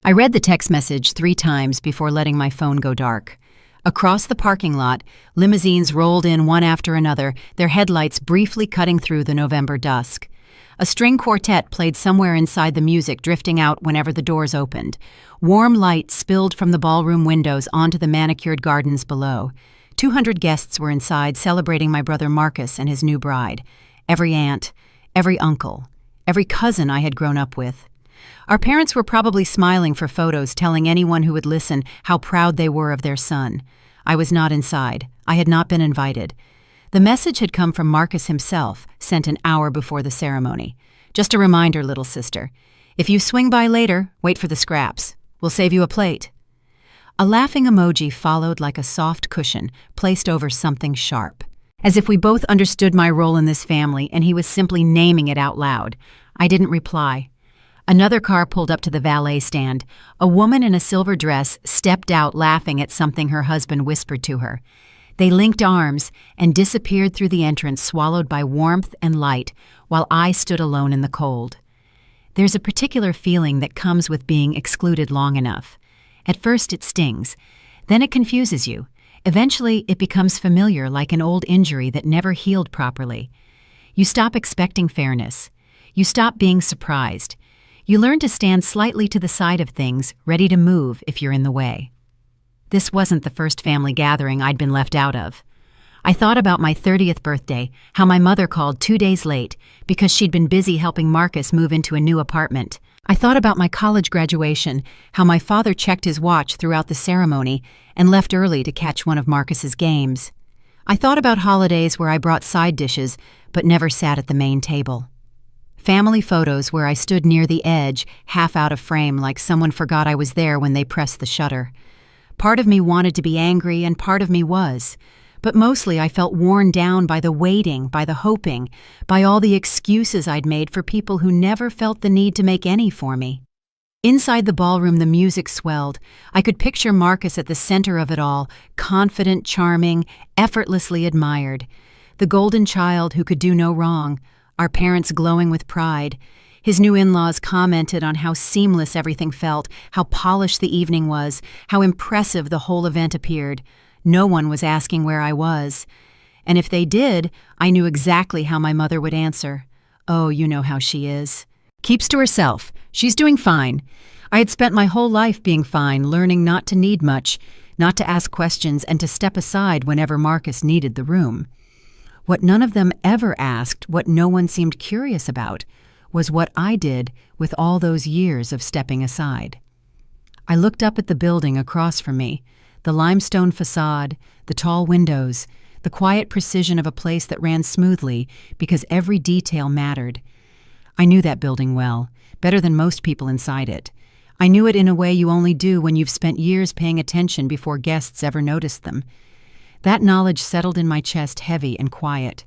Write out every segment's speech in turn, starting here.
I read the text message 3 times before letting my phone go dark. Across the parking lot, limousines rolled in one after another, their headlights briefly cutting through the November dusk. A string quartet played somewhere inside the music, drifting out whenever the doors opened. Warm light spilled from the ballroom windows onto the manicured gardens below. 200 guests were inside celebrating my brother Marcus and his new bride. Every aunt, every uncle, every cousin I had grown up with. Our parents were probably smiling for photos, telling anyone who would listen how proud they were of their son. I was not inside. I had not been invited. The message had come from Marcus himself, sent an hour before the ceremony. Just a reminder, little sister. If you swing by later, wait for the scraps. We'll save you a plate. A laughing emoji followed like a soft cushion placed over something sharp. As if we both understood my role in this family and he was simply naming it out loud. I didn't reply. Another car pulled up to the valet stand. A woman in a silver dress stepped out laughing at something her husband whispered to her. They linked arms and disappeared through the entrance, swallowed by warmth and light, while I stood alone in the cold. There's a particular feeling that comes with being excluded long enough. At first it stings, then it confuses you. Eventually it becomes familiar, like an old injury that never healed properly. You stop expecting fairness. You stop being surprised. You learn to stand slightly to the side of things, ready to move if you're in the way. This wasn't the first family gathering I'd been left out of. I thought about my 30th birthday, how my mother called 2 days late because she'd been busy helping Marcus move into a new apartment. I thought about my college graduation, how my father checked his watch throughout the ceremony and left early to catch one of Marcus's games. I thought about holidays where I brought side dishes but never sat at the main table. Family photos where I stood near the edge, half out of frame, like someone forgot I was there when they pressed the shutter. Part of me wanted to be angry and part of me was. But mostly I felt worn down by the waiting, by the hoping, by all the excuses I'd made for people who never felt the need to make any for me. Inside the ballroom, the music swelled. I could picture Marcus at the center of it all, confident, charming, effortlessly admired. The golden child who could do no wrong, our parents glowing with pride. His new in-laws commented on how seamless everything felt, how polished the evening was, how impressive the whole event appeared. No one was asking where I was. And if they did, I knew exactly how my mother would answer. Oh, you know how she is. Keeps to herself. She's doing fine. I had spent my whole life being fine, learning not to need much, not to ask questions, and to step aside whenever Marcus needed the room. What none of them ever asked, what no one seemed curious about, was what I did with all those years of stepping aside. I looked up at the building across from me, the limestone facade, the tall windows, the quiet precision of a place that ran smoothly because every detail mattered. I knew that building well, better than most people inside it. I knew it in a way you only do when you've spent years paying attention before guests ever noticed them. That knowledge settled in my chest, heavy and quiet.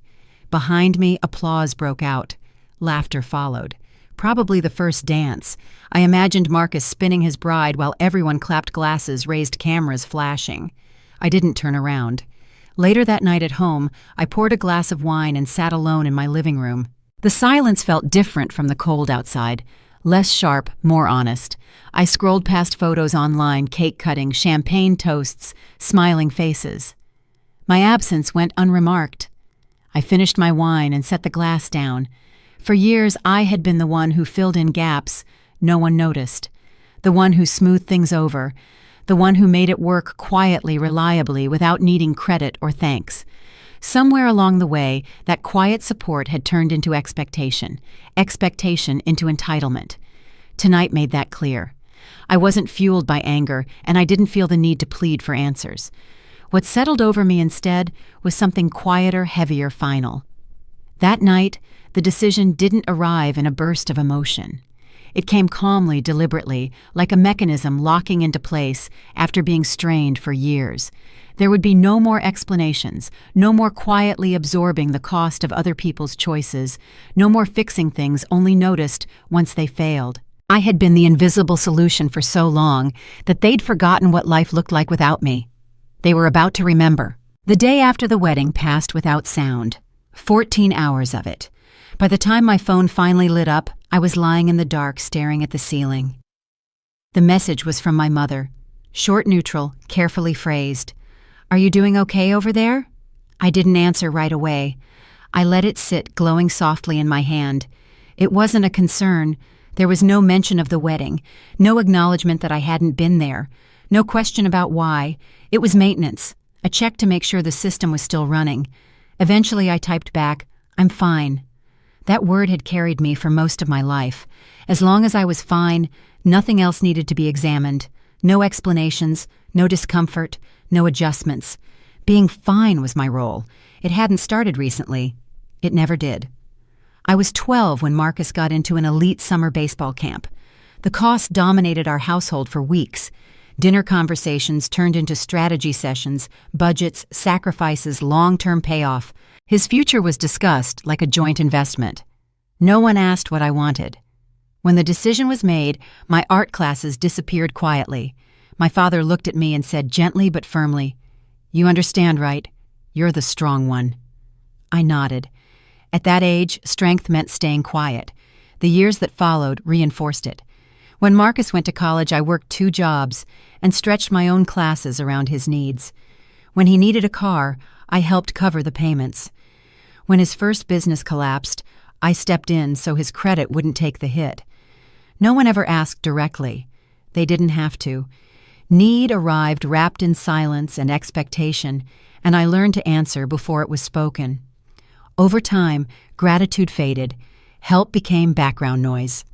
Behind me, applause broke out. Laughter followed. Probably the first dance. I imagined Marcus spinning his bride while everyone clapped glasses, raised cameras flashing. I didn't turn around. Later that night at home, I poured a glass of wine and sat alone in my living room. The silence felt different from the cold outside. Less sharp, more honest. I scrolled past photos online, cake cutting, champagne toasts, smiling faces. My absence went unremarked. I finished my wine and set the glass down. For years, I had been the one who filled in gaps no one noticed, the one who smoothed things over, the one who made it work quietly, reliably, without needing credit or thanks. Somewhere along the way, that quiet support had turned into expectation into entitlement. Tonight made that clear. I wasn't fueled by anger, and I didn't feel the need to plead for answers. What settled over me instead was something quieter, heavier, final. That night, the decision didn't arrive in a burst of emotion. It came calmly, deliberately, like a mechanism locking into place after being strained for years. There would be no more explanations, no more quietly absorbing the cost of other people's choices, no more fixing things only noticed once they failed. I had been the invisible solution for so long that they'd forgotten what life looked like without me. They were about to remember. The day after the wedding passed without sound. 14 hours of it. By the time my phone finally lit up, I was lying in the dark staring at the ceiling. The message was from my mother. Short, neutral, carefully phrased. "Are you doing okay over there?" I didn't answer right away. I let it sit glowing softly in my hand. It wasn't a concern. There was no mention of the wedding, no acknowledgement that I hadn't been there, no question about why. It was maintenance, a check to make sure the system was still running. Eventually I typed back, "I'm fine." That word had carried me for most of my life. As long as I was fine, nothing else needed to be examined. No explanations, no discomfort, no adjustments. Being fine was my role. It hadn't started recently. It never did. I was 12 when Marcus got into an elite summer baseball camp. The cost dominated our household for weeks. Dinner conversations turned into strategy sessions, budgets, sacrifices, long-term payoff. His future was discussed like a joint investment. No one asked what I wanted. When the decision was made, my art classes disappeared quietly. My father looked at me and said gently but firmly, "You understand, right? You're the strong one." I nodded. At that age, strength meant staying quiet. The years that followed reinforced it. When Marcus went to college, I worked 2 jobs and stretched my own classes around his needs. When he needed a car, I helped cover the payments. When his first business collapsed, I stepped in so his credit wouldn't take the hit. No one ever asked directly. They didn't have to. Need arrived wrapped in silence and expectation, and I learned to answer before it was spoken. Over time, gratitude faded. Help became background noise.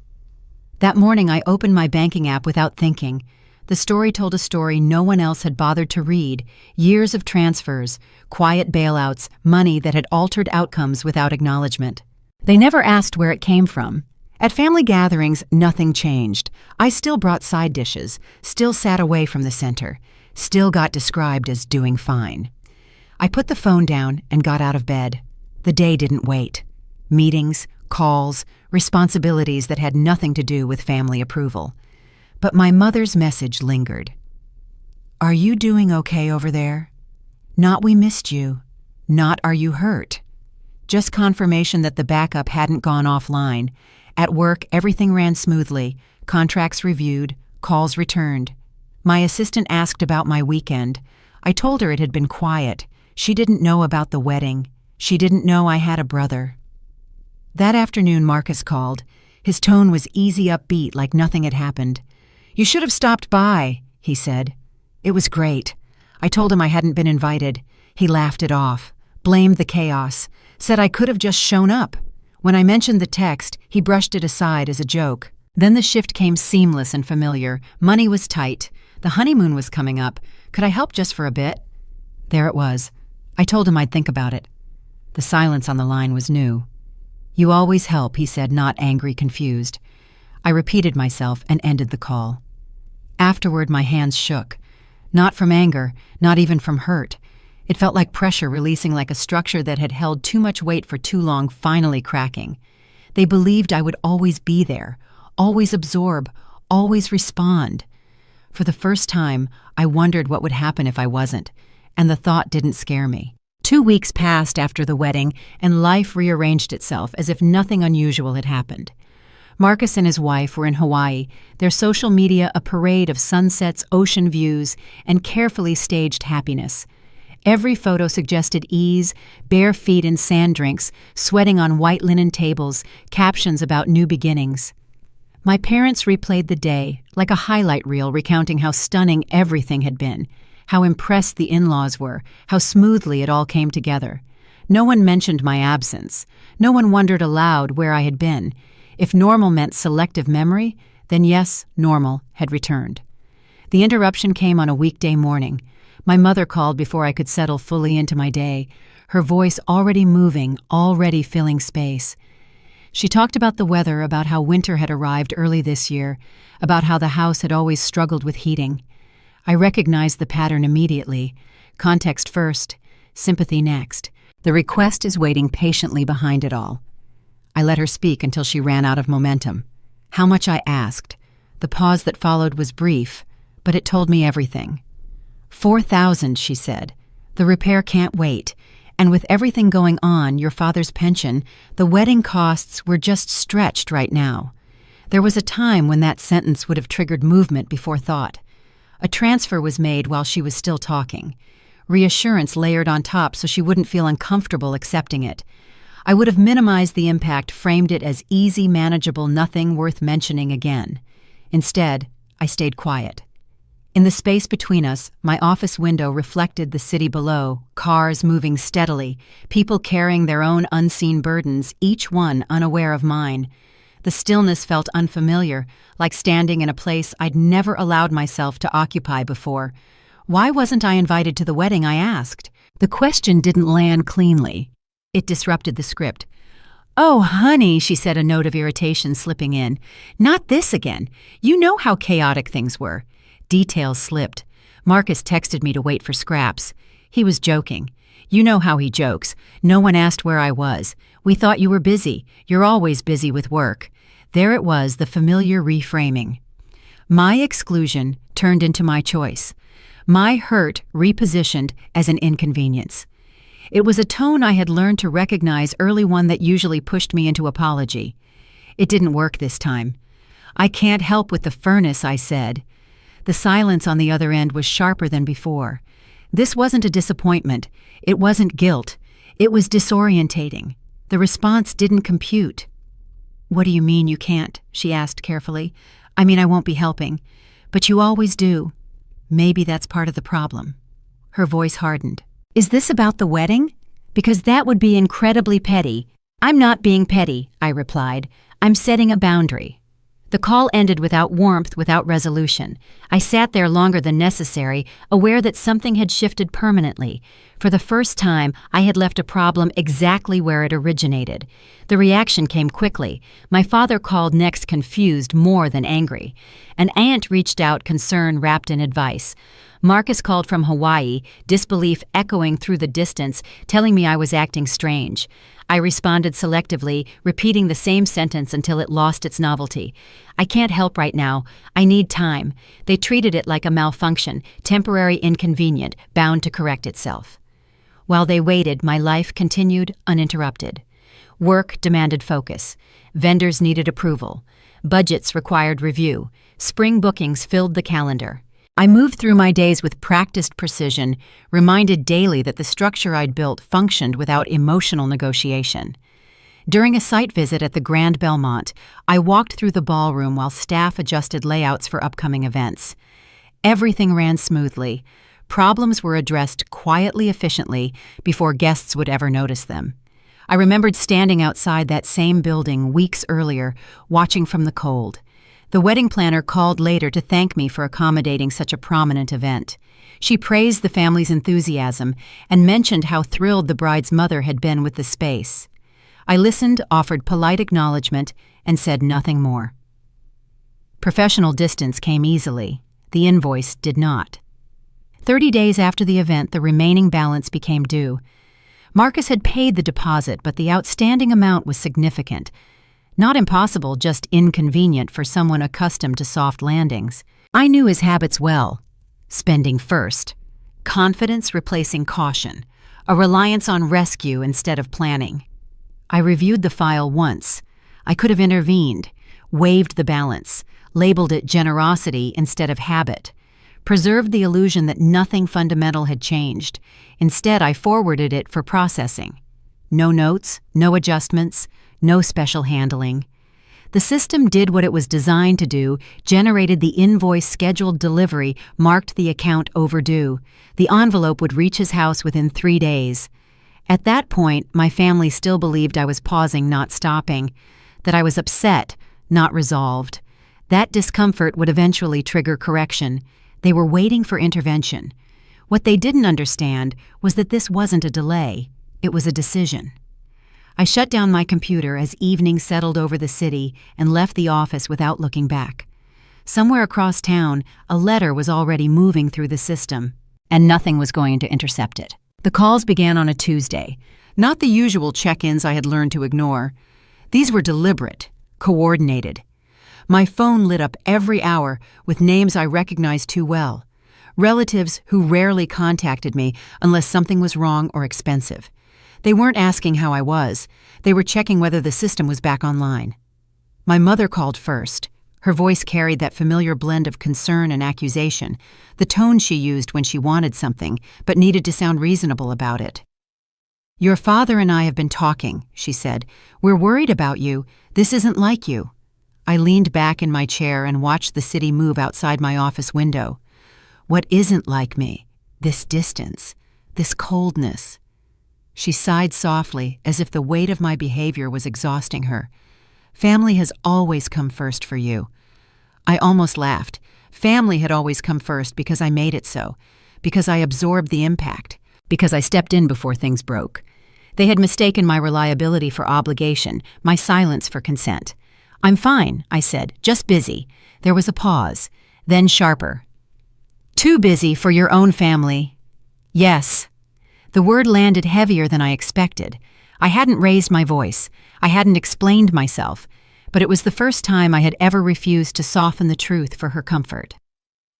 That morning, I opened my banking app without thinking. The story told a story no one else had bothered to read. Years of transfers, quiet bailouts, money that had altered outcomes without acknowledgement. They never asked where it came from. At family gatherings, nothing changed. I still brought side dishes, still sat away from the center, still got described as doing fine. I put the phone down and got out of bed. The day didn't wait. Meetings, calls, responsibilities that had nothing to do with family approval. But my mother's message lingered. "Are you doing okay over there? Not we missed you. Not are you hurt." Just confirmation that the backup hadn't gone offline. At work, everything ran smoothly, contracts reviewed, calls returned. My assistant asked about my weekend. I told her it had been quiet. She didn't know about the wedding. She didn't know I had a brother. That afternoon, Marcus called. His tone was easy upbeat, like nothing had happened. "You should have stopped by," he said. It was great. I told him I hadn't been invited. He laughed it off, blamed the chaos, said I could have just shown up. When I mentioned the text, he brushed it aside as a joke. Then the shift came seamless and familiar. Money was tight. The honeymoon was coming up. Could I help just for a bit? There it was. I told him I'd think about it. The silence on the line was new. "You always help," he said, not angry, confused. I repeated myself and ended the call. Afterward, my hands shook. Not from anger, not even from hurt. It felt like pressure releasing, like a structure that had held too much weight for too long finally cracking. They believed I would always be there, always absorb, always respond. For the first time, I wondered what would happen if I wasn't, and the thought didn't scare me. 2 weeks passed after the wedding, and life rearranged itself as if nothing unusual had happened. Marcus and his wife were in Hawaii, their social media a parade of sunsets, ocean views, and carefully staged happiness. Every photo suggested ease, bare feet in sand drinks, sweating on white linen tables, captions about new beginnings. My parents replayed the day, like a highlight reel recounting how stunning everything had been, how impressed the in-laws were, how smoothly it all came together. No one mentioned my absence. No one wondered aloud where I had been. If normal meant selective memory, then yes, normal had returned. The interruption came on a weekday morning. My mother called before I could settle fully into my day, her voice already moving, already filling space. She talked about the weather, about how winter had arrived early this year, about how the house had always struggled with heating. I recognized the pattern immediately. Context first, sympathy next. The request is waiting patiently behind it all. I let her speak until she ran out of momentum. How much I asked. The pause that followed was brief, but it told me everything. 4,000, she said. The repair can't wait. And with everything going on, your father's pension, the wedding costs were just stretched right now. There was a time when that sentence would have triggered movement before thought. A transfer was made while she was still talking. Reassurance layered on top so she wouldn't feel uncomfortable accepting it. I would have minimized the impact, framed it as easy, manageable, nothing worth mentioning again. Instead, I stayed quiet. In the space between us, my office window reflected the city below, cars moving steadily, people carrying their own unseen burdens, each one unaware of mine. The stillness felt unfamiliar, like standing in a place I'd never allowed myself to occupy before. Why wasn't I invited to the wedding, I asked. The question didn't land cleanly. It disrupted the script. "Oh, honey," she said, a note of irritation slipping in. "Not this again. You know how chaotic things were." Details slipped. Marcus texted me to wait for scraps. He was joking. "You know how he jokes. No one asked where I was. We thought you were busy. You're always busy with work." There it was, the familiar reframing. My exclusion turned into my choice. My hurt repositioned as an inconvenience. It was a tone I had learned to recognize early, one that usually pushed me into apology. It didn't work this time. "I can't help with the furnace," I said. The silence on the other end was sharper than before. This wasn't a disappointment. It wasn't guilt. It was disorientating. The response didn't compute. "What do you mean you can't?" she asked carefully. "I mean, I won't be helping. But you always do. Maybe that's part of the problem." Her voice hardened. "Is this about the wedding? Because that would be incredibly petty." "I'm not being petty," I replied. "I'm setting a boundary." The call ended without warmth, without resolution. I sat there longer than necessary, aware that something had shifted permanently. For the first time, I had left a problem exactly where it originated. The reaction came quickly. My father called next, confused more than angry. An aunt reached out, concern wrapped in advice. Marcus called from Hawaii, disbelief echoing through the distance, telling me I was acting strange. I responded selectively, repeating the same sentence until it lost its novelty. "I can't help right now. I need time." They treated it like a malfunction, temporary, inconvenient, bound to correct itself. While they waited, my life continued uninterrupted. Work demanded focus. Vendors needed approval. Budgets required review. Spring bookings filled the calendar. I moved through my days with practiced precision, reminded daily that the structure I'd built functioned without emotional negotiation. During a site visit at the Grand Belmont, I walked through the ballroom while staff adjusted layouts for upcoming events. Everything ran smoothly. Problems were addressed quietly, efficiently, before guests would ever notice them. I remembered standing outside that same building weeks earlier, watching from the cold. The wedding planner called later to thank me for accommodating such a prominent event. She praised the family's enthusiasm and mentioned how thrilled the bride's mother had been with the space. I listened, offered polite acknowledgement, and said nothing more. Professional distance came easily. The invoice did not. 30 days after the event, the remaining balance became due. Marcus had paid the deposit, but the outstanding amount was significant. Not impossible, just inconvenient for someone accustomed to soft landings. I knew his habits well. Spending first. Confidence replacing caution. A reliance on rescue instead of planning. I reviewed the file once. I could have intervened, waived the balance, labeled it generosity instead of habit, preserved the illusion that nothing fundamental had changed. Instead, I forwarded it for processing. No notes, no adjustments, no special handling. The system did what it was designed to do, generated the invoice, scheduled delivery, marked the account overdue. The envelope would reach his house within 3 days. At that point, my family still believed I was pausing, not stopping, that I was upset, not resolved. That discomfort would eventually trigger correction. They were waiting for intervention. What they didn't understand was that this wasn't a delay, it was a decision. I shut down my computer as evening settled over the city and left the office without looking back. Somewhere across town, a letter was already moving through the system, and nothing was going to intercept it. The calls began on a Tuesday, not the usual check-ins I had learned to ignore. These were deliberate, coordinated. My phone lit up every hour with names I recognized too well, relatives who rarely contacted me unless something was wrong or expensive. They weren't asking how I was. They were checking whether the system was back online. My mother called first. Her voice carried that familiar blend of concern and accusation, the tone she used when she wanted something, but needed to sound reasonable about it. "Your father and I have been talking," she said. "We're worried about you. This isn't like you." I leaned back in my chair and watched the city move outside my office window. What isn't like me? This distance, this coldness. She sighed softly, as if the weight of my behavior was exhausting her. "Family has always come first for you." I almost laughed. Family had always come first because I made it so, because I absorbed the impact, because I stepped in before things broke. They had mistaken my reliability for obligation, my silence for consent. "I'm fine," I said, "just busy." There was a pause, then sharper. "Too busy for your own family." "Yes." The word landed heavier than I expected. I hadn't raised my voice. I hadn't explained myself. But it was the first time I had ever refused to soften the truth for her comfort.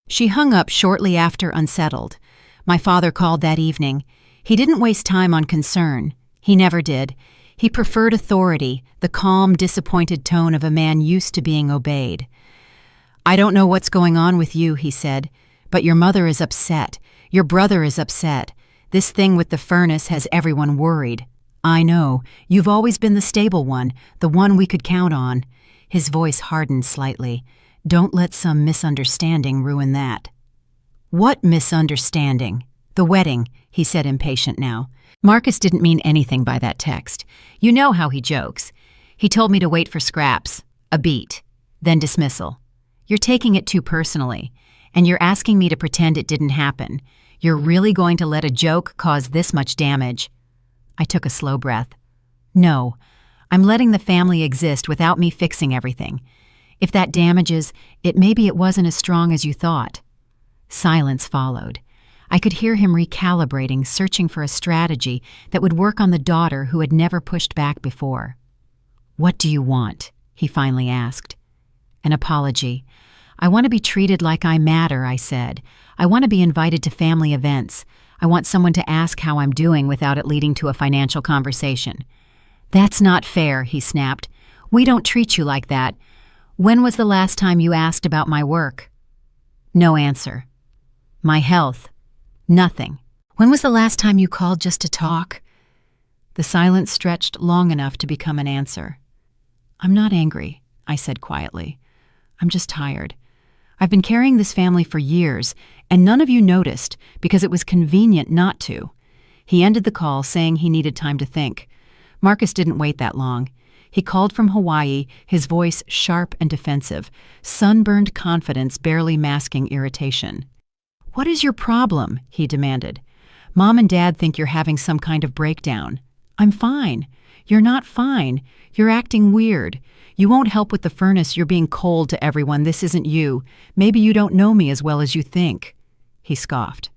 She hung up shortly after, unsettled. My father called that evening. He didn't waste time on concern. He never did. He preferred authority, the calm, disappointed tone of a man used to being obeyed. "I don't know what's going on with you," he said, "but your mother is upset. Your brother is upset. This thing with the furnace has everyone worried. I know. You've always been the stable one, the one we could count on." His voice hardened slightly. "Don't let some misunderstanding ruin that." "What misunderstanding?" "The wedding," he said, impatient now. Marcus didn't mean anything by that text. You know how he jokes. He told me to wait for scraps, a beat, then dismissal. "You're taking it too personally, and you're asking me to pretend it didn't happen. You're really going to let a joke cause this much damage?" I took a slow breath. "No, I'm letting the family exist without me fixing everything. If that damages it, maybe it wasn't as strong as you thought." Silence followed. I could hear him recalibrating, searching for a strategy that would work on the daughter who had never pushed back before. "What do you want?" he finally asked. An apology. "I want to be treated like I matter," I said. "I want to be invited to family events. I want someone to ask how I'm doing without it leading to a financial conversation." "That's not fair," he snapped. "We don't treat you like that. When was the last time you asked about my work?" No answer. "My health?" Nothing. "When was the last time you called just to talk?" The silence stretched long enough to become an answer. "I'm not angry," I said quietly. "I'm just tired. I've been carrying this family for years, and none of you noticed because it was convenient not to." He ended the call saying he needed time to think. Marcus didn't wait that long. He called from Hawaii, his voice sharp and defensive, sunburned confidence barely masking irritation. "What is your problem?" he demanded. "Mom and Dad think you're having some kind of breakdown." "I'm fine." "You're not fine. You're acting weird. You won't help with the furnace. You're being cold to everyone. This isn't you. Maybe you don't know me as well as you think." He scoffed.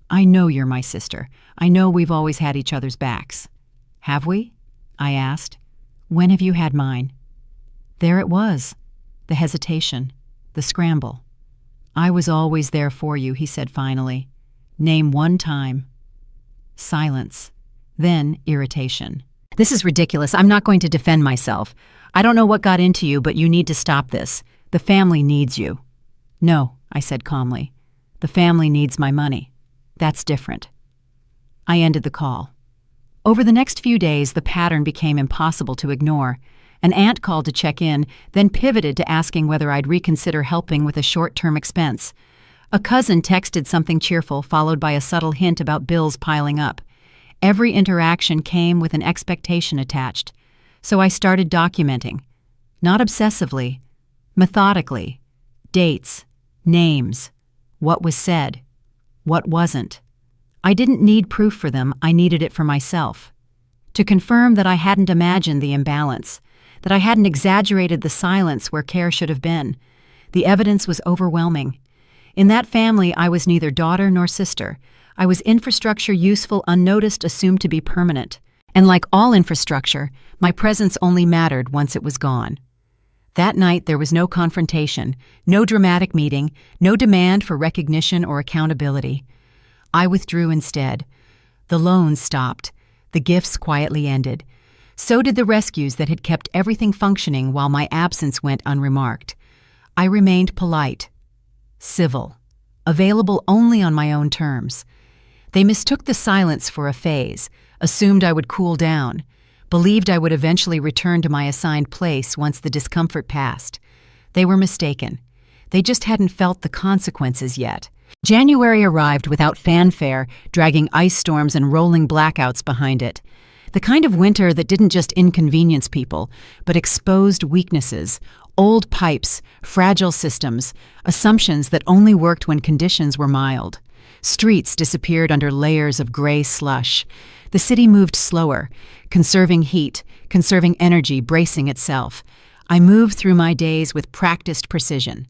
"I know you're my sister. I know we've always had each other's backs." "Have we?" I asked. "When have you had mine?" There it was. The hesitation. The scramble. "I was always there for you," he said finally. "Name one time." Silence. Then irritation. "This is ridiculous. I'm not going to defend myself. I don't know what got into you, but you need to stop this. The family needs you." "No," I said calmly. "The family needs my money. That's different." I ended the call. Over the next few days, the pattern became impossible to ignore. An aunt called to check in, then pivoted to asking whether I'd reconsider helping with a short-term expense. A cousin texted something cheerful, followed by a subtle hint about bills piling up. Every interaction came with an expectation attached. So I started documenting. Not obsessively, methodically. Dates, names, what was said, what wasn't. I didn't need proof for them, I needed it for myself. To confirm that I hadn't imagined the imbalance, that I hadn't exaggerated the silence where care should have been. The evidence was overwhelming. In that family, I was neither daughter nor sister. I was infrastructure useful, unnoticed, assumed to be permanent. And like all infrastructure, my presence only mattered once it was gone. That night, there was no confrontation, no dramatic meeting, no demand for recognition or accountability. I withdrew instead. The loans stopped. The gifts quietly ended. So did the rescues that had kept everything functioning while my absence went unremarked. I remained polite, civil, available only on my own terms. They mistook the silence for a phase, assumed I would cool down, believed I would eventually return to my assigned place once the discomfort passed. They were mistaken. They just hadn't felt the consequences yet. January arrived without fanfare, dragging ice storms and rolling blackouts behind it. The kind of winter that didn't just inconvenience people, but exposed weaknesses, old pipes, fragile systems, assumptions that only worked when conditions were mild. Streets disappeared under layers of gray slush. The city moved slower, conserving heat, conserving energy, bracing itself. I moved through my days with practiced precision.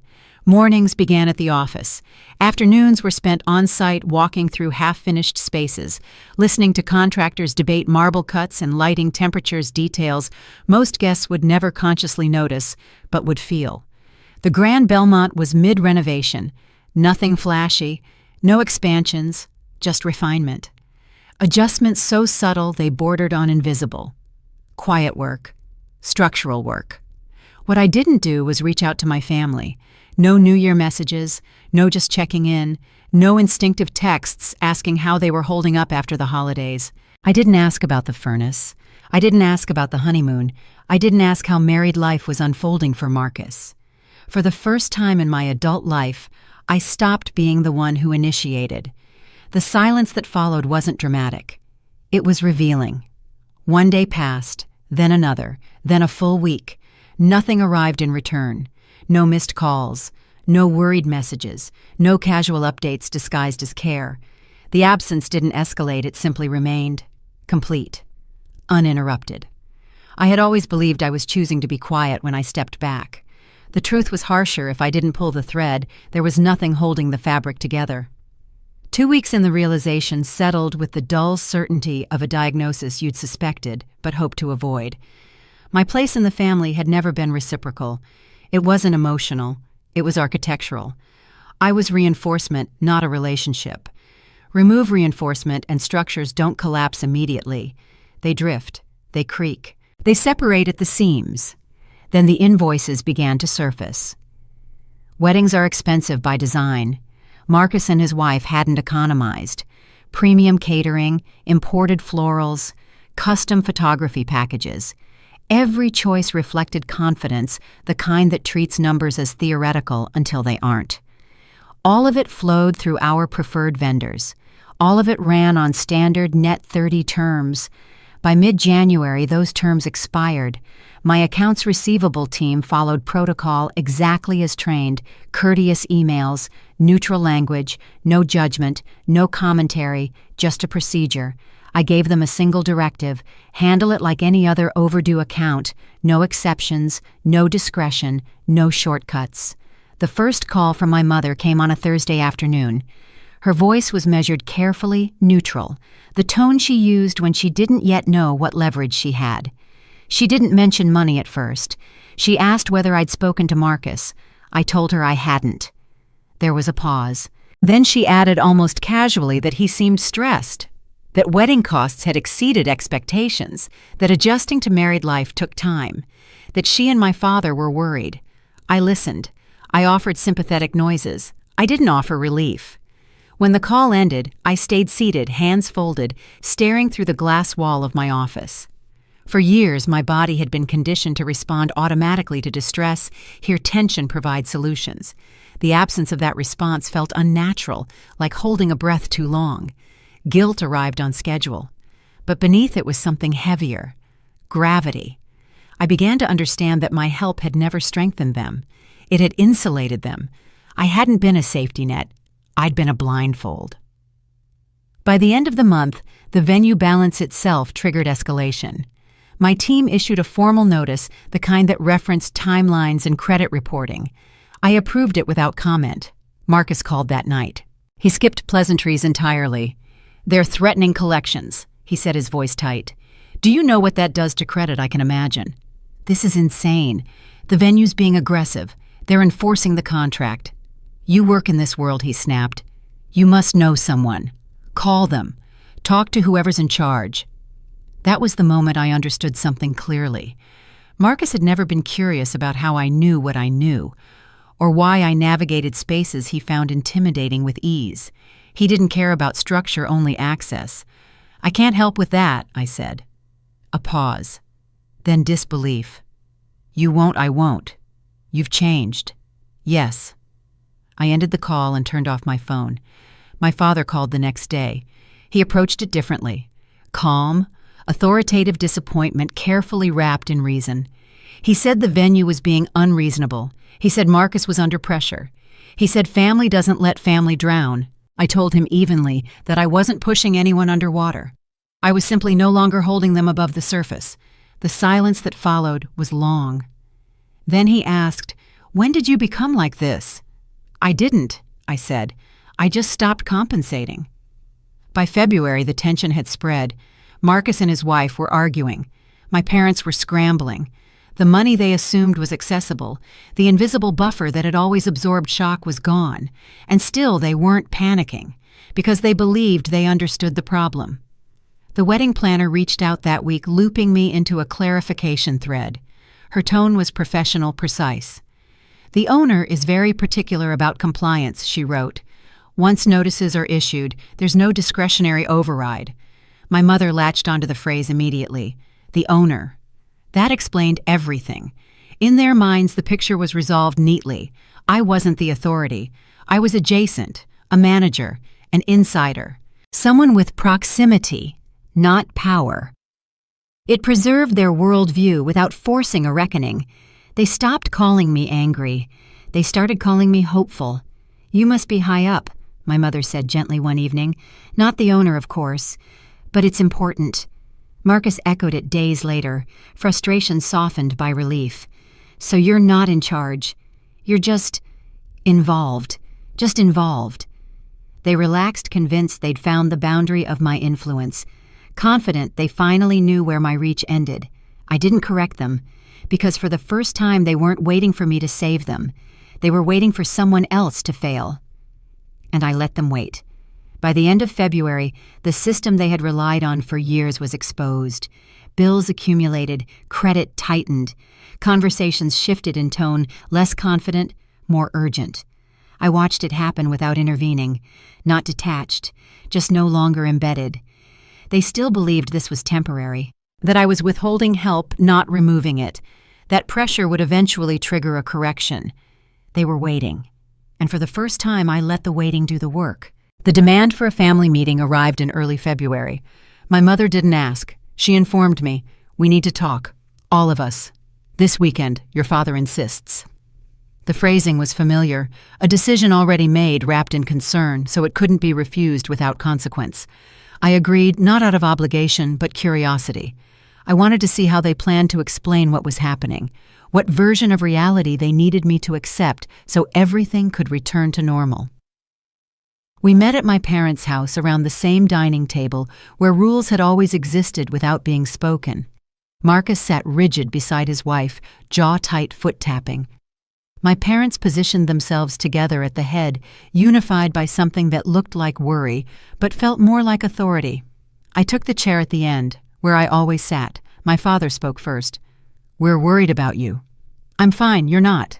Mornings began at the office. Afternoons were spent on-site walking through half-finished spaces, listening to contractors debate marble cuts and lighting temperatures details most guests would never consciously notice, but would feel. The Grand Belmont was mid-renovation. Nothing flashy, no expansions, just refinement. Adjustments so subtle they bordered on invisible. Quiet work. Structural work. What I didn't do was reach out to my family. No New Year messages, no just checking in, no instinctive texts asking how they were holding up after the holidays. I didn't ask about the furnace. I didn't ask about the honeymoon. I didn't ask how married life was unfolding for Marcus. For the first time in my adult life, I stopped being the one who initiated. The silence that followed wasn't dramatic. It was revealing. One day passed, then another, then a full week. Nothing arrived in return. No missed calls, no worried messages, no casual updates disguised as care. The absence didn't escalate, it simply remained complete, uninterrupted. I had always believed I was choosing to be quiet when I stepped back. The truth was harsher. If I didn't pull the thread, there was nothing holding the fabric together. 2 weeks in, the realization settled with the dull certainty of a diagnosis you'd suspected but hoped to avoid. My place in the family had never been reciprocal. It wasn't emotional, it was architectural. I was reinforcement, not a relationship. Remove reinforcement and structures don't collapse immediately. They drift, they creak, they separate at the seams. Then the invoices began to surface. Weddings are expensive by design. Marcus and his wife hadn't economized. Premium catering, imported florals, custom photography packages. Every choice reflected confidence, the kind that treats numbers as theoretical until they aren't. All of it flowed through our preferred vendors. All of it ran on standard net 30 terms. By mid-January, those terms expired. My accounts receivable team followed protocol exactly as trained: courteous emails, neutral language, no judgment, no commentary, just a procedure. I gave them a single directive: handle it like any other overdue account, no exceptions, no discretion, no shortcuts. The first call from my mother came on a Thursday afternoon. Her voice was measured carefully, neutral, the tone she used when she didn't yet know what leverage she had. She didn't mention money at first. She asked whether I'd spoken to Marcus. I told her I hadn't. There was a pause. Then she added almost casually that he seemed stressed, that wedding costs had exceeded expectations, that adjusting to married life took time, that she and my father were worried. I listened. I offered sympathetic noises. I didn't offer relief. When the call ended, I stayed seated, hands folded, staring through the glass wall of my office. For years, my body had been conditioned to respond automatically to distress, hear tension, provide solutions. The absence of that response felt unnatural, like holding a breath too long. Guilt arrived on schedule. But beneath it was something heavier: gravity. I began to understand that my help had never strengthened them. It had insulated them. I hadn't been a safety net. I'd been a blindfold. By the end of the month, the venue balance itself triggered escalation. My team issued a formal notice, the kind that referenced timelines and credit reporting. I approved it without comment. Marcus called that night. He skipped pleasantries entirely. "They're threatening collections," he said, his voice tight. "Do you know what that does to credit? I can imagine." "This is insane. The venue's being aggressive. They're enforcing the contract." "You work in this world," he snapped. "You must know someone. Call them. Talk to whoever's in charge." That was the moment I understood something clearly. Marcus had never been curious about how I knew what I knew, or why I navigated spaces he found intimidating with ease. He didn't care about structure, only access. "I can't help with that," I said. A pause. Then disbelief. "You won't, I won't. You've changed." "Yes." I ended the call and turned off my phone. My father called the next day. He approached it differently. Calm, authoritative disappointment carefully wrapped in reason. He said the venue was being unreasonable. He said Marcus was under pressure. He said family doesn't let family drown. I told him evenly that I wasn't pushing anyone underwater. I was simply no longer holding them above the surface. The silence that followed was long. Then he asked, "When did you become like this?" "I didn't," I said. "I just stopped compensating." By February, the tension had spread. Marcus and his wife were arguing. My parents were scrambling. The money they assumed was accessible. The invisible buffer that had always absorbed shock was gone. And still they weren't panicking, because they believed they understood the problem. The wedding planner reached out that week, looping me into a clarification thread. Her tone was professional, precise. "The owner is very particular about compliance," she wrote. "Once notices are issued, there's no discretionary override." My mother latched onto the phrase immediately. The owner. That explained everything. In their minds, the picture was resolved neatly. I wasn't the authority. I was adjacent, a manager, an insider, someone with proximity, not power. It preserved their worldview without forcing a reckoning. They stopped calling me angry. They started calling me hopeful. "You must be high up," my mother said gently one evening. "Not the owner, of course, but it's important." Marcus echoed it days later, frustration softened by relief. "So you're not in charge. You're just involved. Just involved." They relaxed, convinced they'd found the boundary of my influence, confident they finally knew where my reach ended. I didn't correct them, because for the first time they weren't waiting for me to save them. They were waiting for someone else to fail. And I let them wait. By the end of February, the system they had relied on for years was exposed. Bills accumulated, credit tightened. Conversations shifted in tone, less confident, more urgent. I watched it happen without intervening, not detached, just no longer embedded. They still believed this was temporary, that I was withholding help, not removing it, that pressure would eventually trigger a correction. They were waiting, and for the first time I let the waiting do the work. The demand for a family meeting arrived in early February. My mother didn't ask. She informed me, "We need to talk. All of us. This weekend, your father insists." The phrasing was familiar, a decision already made wrapped in concern, so it couldn't be refused without consequence. I agreed, not out of obligation, but curiosity. I wanted to see how they planned to explain what was happening, what version of reality they needed me to accept so everything could return to normal. We met at my parents' house around the same dining table where rules had always existed without being spoken. Marcus sat rigid beside his wife, jaw-tight foot-tapping. My parents positioned themselves together at the head, unified by something that looked like worry, but felt more like authority. I took the chair at the end, where I always sat. My father spoke first. "We're worried about you." "I'm fine, you're not."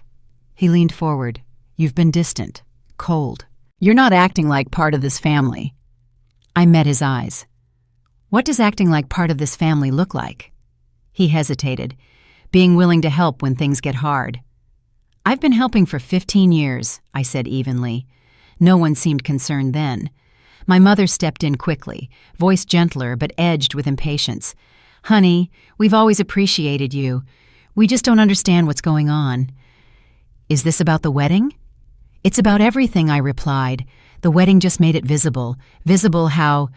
He leaned forward. "You've been distant, cold. You're not acting like part of this family." I met his eyes. "What does acting like part of this family look like?" He hesitated, being willing to help when things get hard. "I've been helping for 15 years, I said evenly. No one seemed concerned then. My mother stepped in quickly, voice gentler but edged with impatience. "Honey, we've always appreciated you. We just don't understand what's going on." "Is this about the wedding?" "It's about everything," I replied. "The wedding just made it visible. Visible how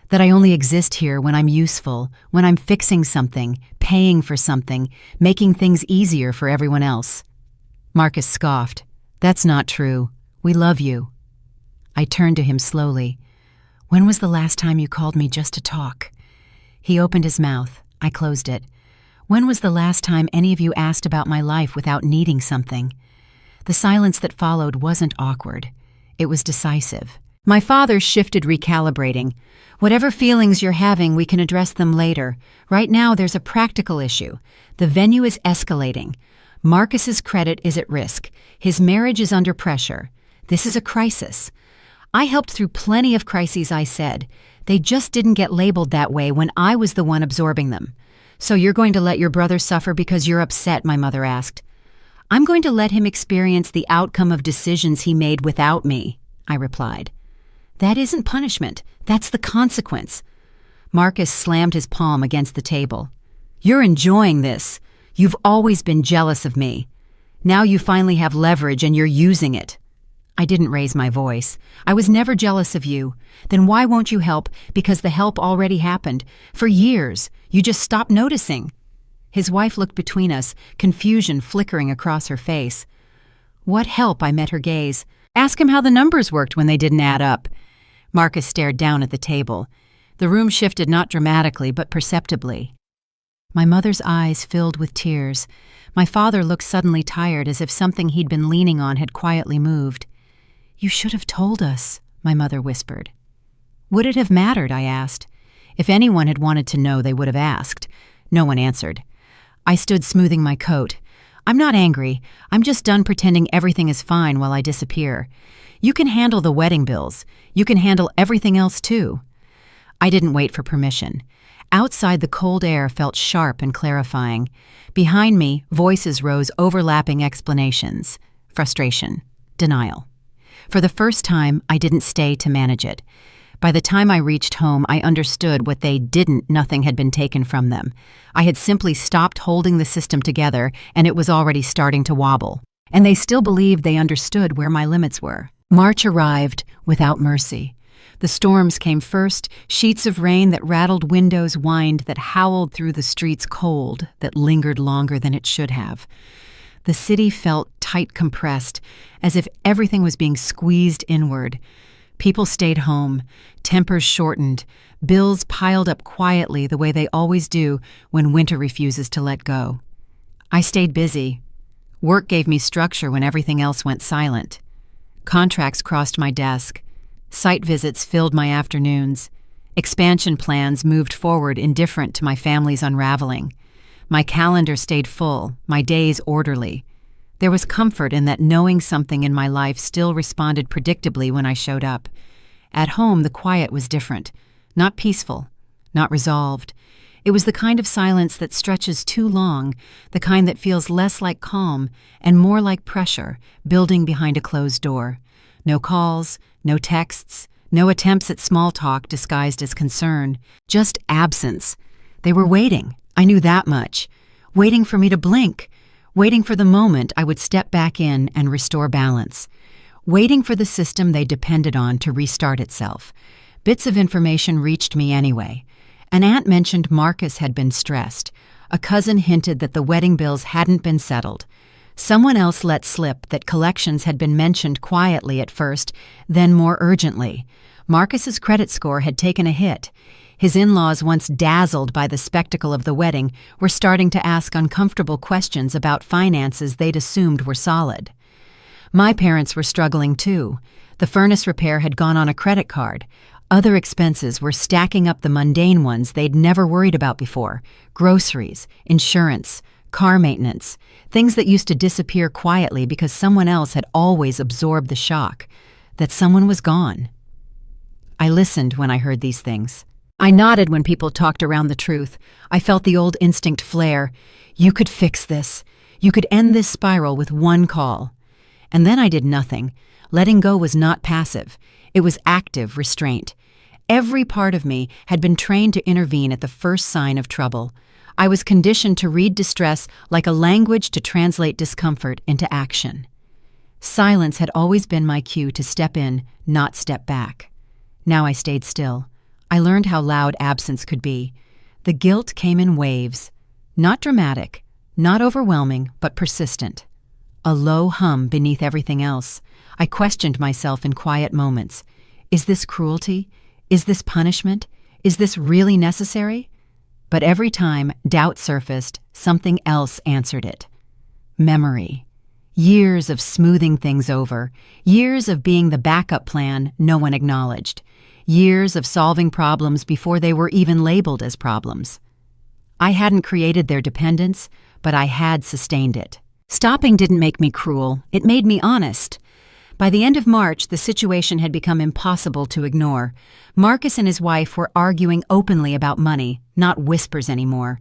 that I only exist here when I'm useful, when I'm fixing something, paying for something, making things easier for everyone else." Marcus scoffed. "That's not true. We love you." I turned to him slowly. "When was the last time you called me just to talk?" He opened his mouth. I closed it. "When was the last time any of you asked about my life without needing something?" The silence that followed wasn't awkward. It was decisive. My father shifted, recalibrating. Whatever feelings you're having, we can address them later. Right now, there's a practical issue. The venue is escalating. Marcus's credit is at risk. His marriage is under pressure. This is a crisis. I helped through plenty of crises, I said. They just didn't get labeled that way when I was the one absorbing them. So you're going to let your brother suffer because you're upset, my mother asked. I'm going to let him experience the outcome of decisions he made without me, I replied. That isn't punishment. That's the consequence. Marcus slammed his palm against the table. You're enjoying this. You've always been jealous of me. Now you finally have leverage and you're using it. I didn't raise my voice. I was never jealous of you. Then why won't you help? Because the help already happened. For years. You just stopped noticing. His wife looked between us, confusion flickering across her face. What help? I met her gaze. Ask him how the numbers worked when they didn't add up. Marcus stared down at the table. The room shifted not dramatically, but perceptibly. My mother's eyes filled with tears. My father looked suddenly tired, as if something he'd been leaning on had quietly moved. You should have told us, my mother whispered. Would it have mattered? I asked. If anyone had wanted to know, they would have asked. No one answered. I stood smoothing my coat. I'm not angry. I'm just done pretending everything is fine while I disappear. You can handle the wedding bills. You can handle everything else too. I didn't wait for permission. Outside, the cold air felt sharp and clarifying. Behind me, voices rose, overlapping explanations. Frustration. Denial. For the first time, I didn't stay to manage it. By the time I reached home, I understood what they didn't. Nothing had been taken from them. I had simply stopped holding the system together, and it was already starting to wobble. And they still believed they understood where my limits were. March arrived without mercy. The storms came first, sheets of rain that rattled windows, whined, that howled through the streets, cold, that lingered longer than it should have. The city felt tight, compressed, as if everything was being squeezed inward. People stayed home, tempers shortened, bills piled up quietly the way they always do when winter refuses to let go. I stayed busy. Work gave me structure when everything else went silent. Contracts crossed my desk. Site visits filled my afternoons. Expansion plans moved forward indifferent to my family's unraveling. My calendar stayed full, my days orderly. There was comfort in that, knowing something in my life still responded predictably when I showed up. At home, the quiet was different. Not peaceful, not resolved. It was the kind of silence that stretches too long, the kind that feels less like calm and more like pressure, building behind a closed door. No calls, no texts, no attempts at small talk disguised as concern. Just absence. They were waiting. I knew that much. Waiting for me to blink. Waiting for the moment I would step back in and restore balance. Waiting for the system they depended on to restart itself. Bits of information reached me anyway. An aunt mentioned Marcus had been stressed. A cousin hinted that the wedding bills hadn't been settled. Someone else let slip that collections had been mentioned quietly at first, then more urgently. Marcus's credit score had taken a hit. His in-laws, once dazzled by the spectacle of the wedding, were starting to ask uncomfortable questions about finances they'd assumed were solid. My parents were struggling too. The furnace repair had gone on a credit card. Other expenses were stacking up, the mundane ones they'd never worried about before. Groceries, insurance, car maintenance, things that used to disappear quietly because someone else had always absorbed the shock. That someone was gone. I listened when I heard these things. I nodded when people talked around the truth. I felt the old instinct flare. You could fix this. You could end this spiral with one call. And then I did nothing. Letting go was not passive. It was active restraint. Every part of me had been trained to intervene at the first sign of trouble. I was conditioned to read distress like a language to translate discomfort into action. Silence had always been my cue to step in, not step back. Now I stayed still. I learned how loud absence could be. The guilt came in waves. Not dramatic, not overwhelming, but persistent. A low hum beneath everything else. I questioned myself in quiet moments. Is this cruelty? Is this punishment? Is this really necessary? But every time doubt surfaced, something else answered it. Memory. Years of smoothing things over, years of being the backup plan no one acknowledged, years of solving problems before they were even labeled as problems. I hadn't created their dependence, but I had sustained it. Stopping didn't make me cruel, it made me honest. By the end of March, the situation had become impossible to ignore. Marcus and his wife were arguing openly about money, not whispers anymore.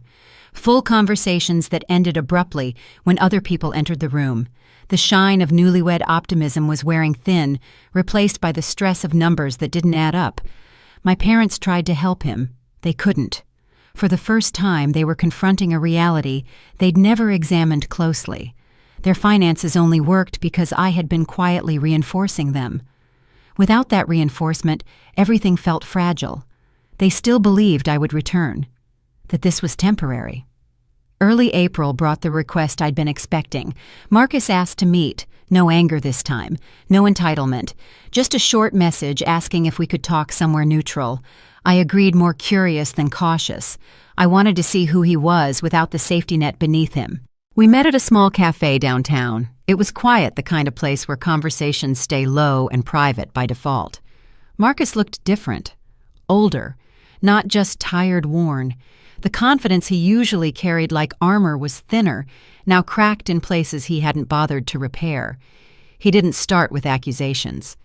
Full conversations that ended abruptly when other people entered the room. The shine of newlywed optimism was wearing thin, replaced by the stress of numbers that didn't add up. My parents tried to help him. They couldn't. For the first time, they were confronting a reality they'd never examined closely. Their finances only worked because I had been quietly reinforcing them. Without that reinforcement, everything felt fragile. They still believed I would return, that this was temporary. Early April brought the request I'd been expecting. Marcus asked to meet. No anger this time, no entitlement, just a short message asking if we could talk somewhere neutral. I agreed, more curious than cautious. I wanted to see who he was without the safety net beneath him. We met at a small cafe downtown. It was quiet, the kind of place where conversations stay low and private by default. Marcus looked different, older, not just tired, worn. The confidence he usually carried like armor was thinner, now cracked in places he hadn't bothered to repair. He didn't start with accusations.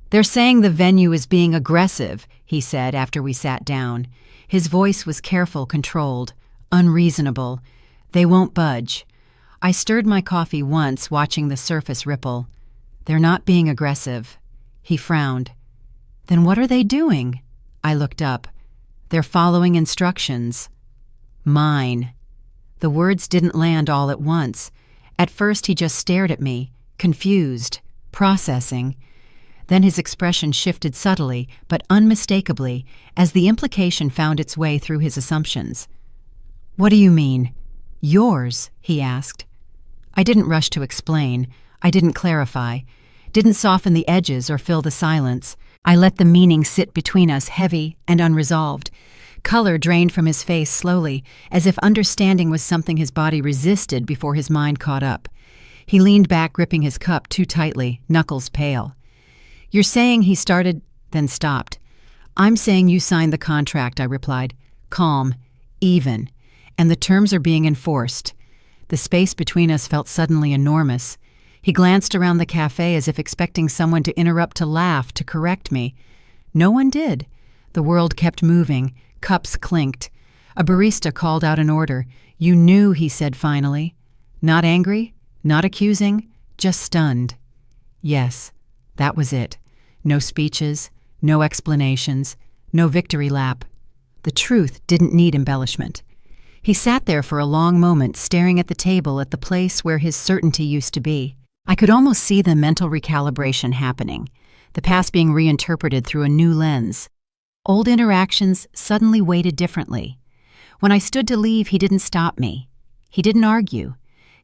"They're saying the venue is being aggressive," he said after we sat down. His voice was careful, controlled, unreasonable. "They won't budge." I stirred my coffee once, watching the surface ripple. "They're not being aggressive." He frowned. "Then what are they doing?" I looked up. "They're following instructions." Mine. The words didn't land all at once. At first he just stared at me, confused, processing. Then his expression shifted subtly, but unmistakably, as the implication found its way through his assumptions. "What do you mean? Yours?" he asked. I didn't rush to explain. I didn't clarify. Didn't soften the edges or fill the silence. I let the meaning sit between us, heavy and unresolved. Color drained from his face slowly, as if understanding was something his body resisted before his mind caught up. He leaned back, gripping his cup too tightly, knuckles pale. "You're saying," he started, then stopped. "I'm saying you signed the contract," I replied. Calm, even. "And the terms are being enforced." The space between us felt suddenly enormous. He glanced around the cafe as if expecting someone to interrupt, to laugh, to correct me. No one did. The world kept moving. Cups clinked. A barista called out an order. "You knew," he said finally. Not angry, not accusing, just stunned. Yes, that was it. No speeches, no explanations, no victory lap. The truth didn't need embellishment. He sat there for a long moment, staring at the table, at the place where his certainty used to be. I could almost see the mental recalibration happening, the past being reinterpreted through a new lens. Old interactions suddenly weighted differently. When I stood to leave, he didn't stop me. He didn't argue,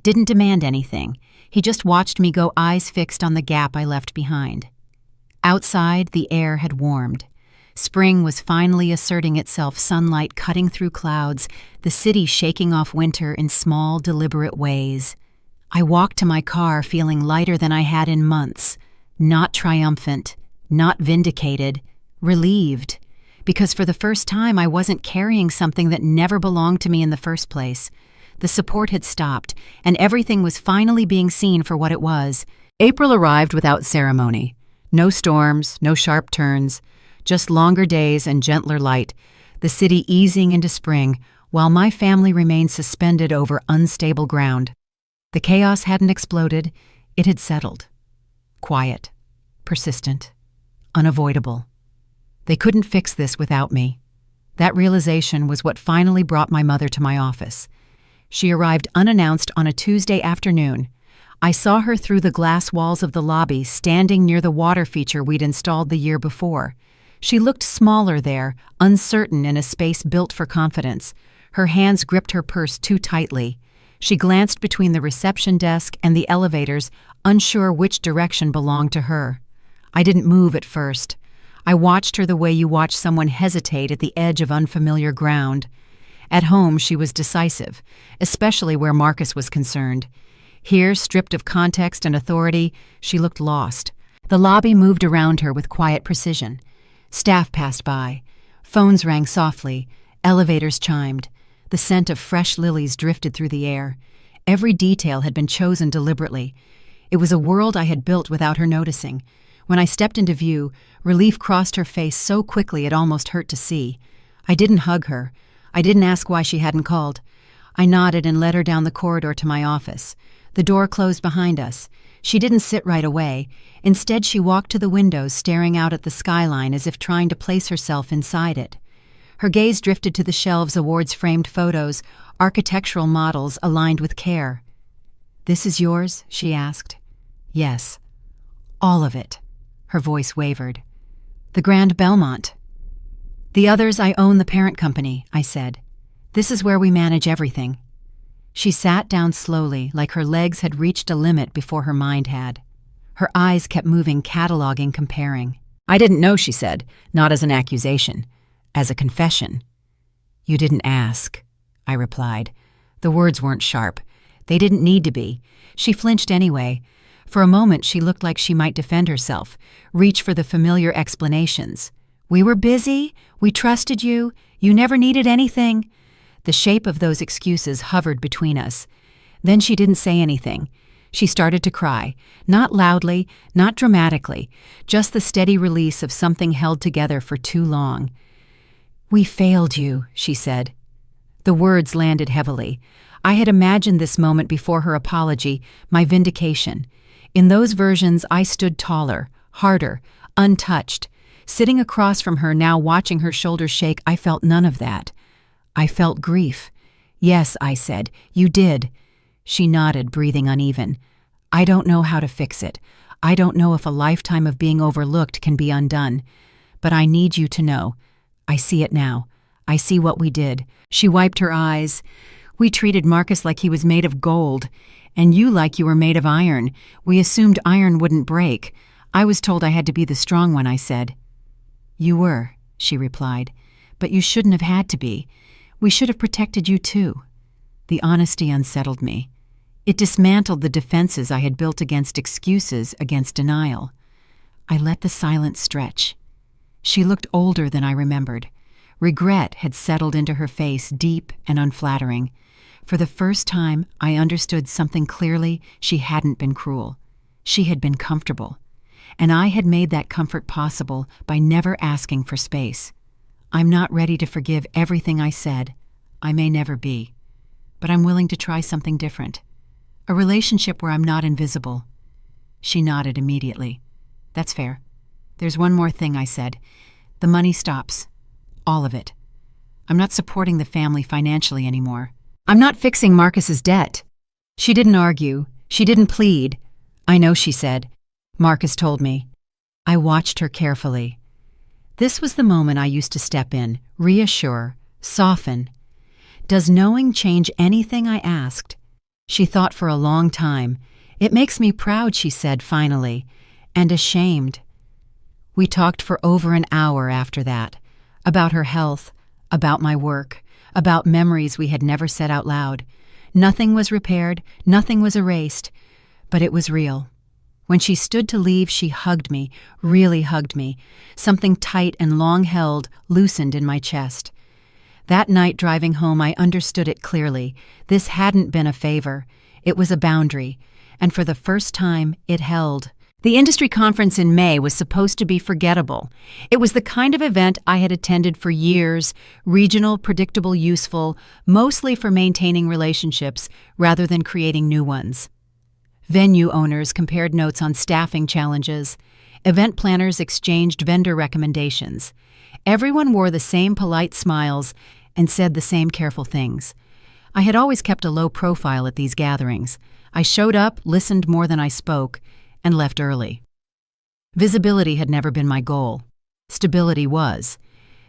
didn't demand anything. He just watched me go, eyes fixed on the gap I left behind. Outside, the air had warmed. Spring was finally asserting itself, sunlight cutting through clouds, the city shaking off winter in small, deliberate ways. I walked to my car feeling lighter than I had in months, not triumphant, not vindicated, relieved, because for the first time I wasn't carrying something that never belonged to me in the first place. The support had stopped, and everything was finally being seen for what it was. April arrived without ceremony. No storms, no sharp turns, just longer days and gentler light, the city easing into spring, while my family remained suspended over unstable ground. The chaos hadn't exploded, it had settled. Quiet, persistent, unavoidable. They couldn't fix this without me. That realization was what finally brought my mother to my office. She arrived unannounced on a Tuesday afternoon. I saw her through the glass walls of the lobby, standing near the water feature we'd installed the year before. She looked smaller there, uncertain in a space built for confidence. Her hands gripped her purse too tightly. She glanced between the reception desk and the elevators, unsure which direction belonged to her. I didn't move at first. I watched her the way you watch someone hesitate at the edge of unfamiliar ground. At home, she was decisive, especially where Marcus was concerned. Here, stripped of context and authority, she looked lost. The lobby moved around her with quiet precision. Staff passed by. Phones rang softly. Elevators chimed. The scent of fresh lilies drifted through the air. Every detail had been chosen deliberately. It was a world I had built without her noticing. When I stepped into view, relief crossed her face so quickly it almost hurt to see. I didn't hug her. I didn't ask why she hadn't called. I nodded and led her down the corridor to my office. The door closed behind us. She didn't sit right away. Instead, she walked to the windows, staring out at the skyline as if trying to place herself inside it. Her gaze drifted to the shelves, awards-framed photos, architectural models aligned with care. "This is yours?" she asked. "Yes." "All of it." Her voice wavered. "The Grand Belmont." "The others I own the parent company," I said. "This is where we manage everything." She sat down slowly, like her legs had reached a limit before her mind had. Her eyes kept moving, cataloging, comparing. "I didn't know," she said, not as an accusation, as a confession. "You didn't ask," I replied. The words weren't sharp. They didn't need to be. She flinched anyway. For a moment she looked like she might defend herself, reach for the familiar explanations. "We were busy. We trusted you. You never needed anything." The shape of those excuses hovered between us. Then she didn't say anything. She started to cry, not loudly, not dramatically, just the steady release of something held together for too long. "We failed you," she said. The words landed heavily. I had imagined this moment before her apology, my vindication. In those versions, I stood taller, harder, untouched. Sitting across from her now, watching her shoulders shake, I felt none of that. I felt grief. "Yes," I said, "you did." She nodded, breathing uneven. "I don't know how to fix it. I don't know if a lifetime of being overlooked can be undone. But I need you to know. I see it now. I see what we did." She wiped her eyes. "We treated Marcus like he was made of gold, and you like you were made of iron. We assumed iron wouldn't break. I was told I had to be the strong one," I said. "You were," she replied, "but you shouldn't have had to be. We should have protected you too." The honesty unsettled me. It dismantled the defenses I had built against excuses, against denial. I let the silence stretch. She looked older than I remembered. Regret had settled into her face, deep and unflattering. For the first time, I understood something clearly. She hadn't been cruel. She had been comfortable. And I had made that comfort possible by never asking for space. I'm not ready to forgive everything I said. I may never be. But I'm willing to try something different. A relationship where I'm not invisible. She nodded immediately. "That's fair. There's one more thing," I said. "The money stops. All of it. I'm not supporting the family financially anymore. I'm not fixing Marcus's debt." She didn't argue. She didn't plead. "I know," she said. "Marcus told me." I watched her carefully. This was the moment I used to step in, reassure, soften. "Does knowing change anything?" I asked. She thought for a long time. "It makes me proud," she said finally, "and ashamed." We talked for over an hour after that, about her health, about my work, about memories we had never said out loud. Nothing was repaired, nothing was erased, but it was real. When she stood to leave, she hugged me, really hugged me. Something tight and long-held loosened in my chest. That night driving home, I understood it clearly. This hadn't been a favor. It was a boundary. And for the first time, it held. The industry conference in May was supposed to be forgettable. It was the kind of event I had attended for years, regional, predictable, useful, mostly for maintaining relationships rather than creating new ones. Venue owners compared notes on staffing challenges. Event planners exchanged vendor recommendations. Everyone wore the same polite smiles and said the same careful things. I had always kept a low profile at these gatherings. I showed up, listened more than I spoke, and left early. Visibility had never been my goal. Stability was.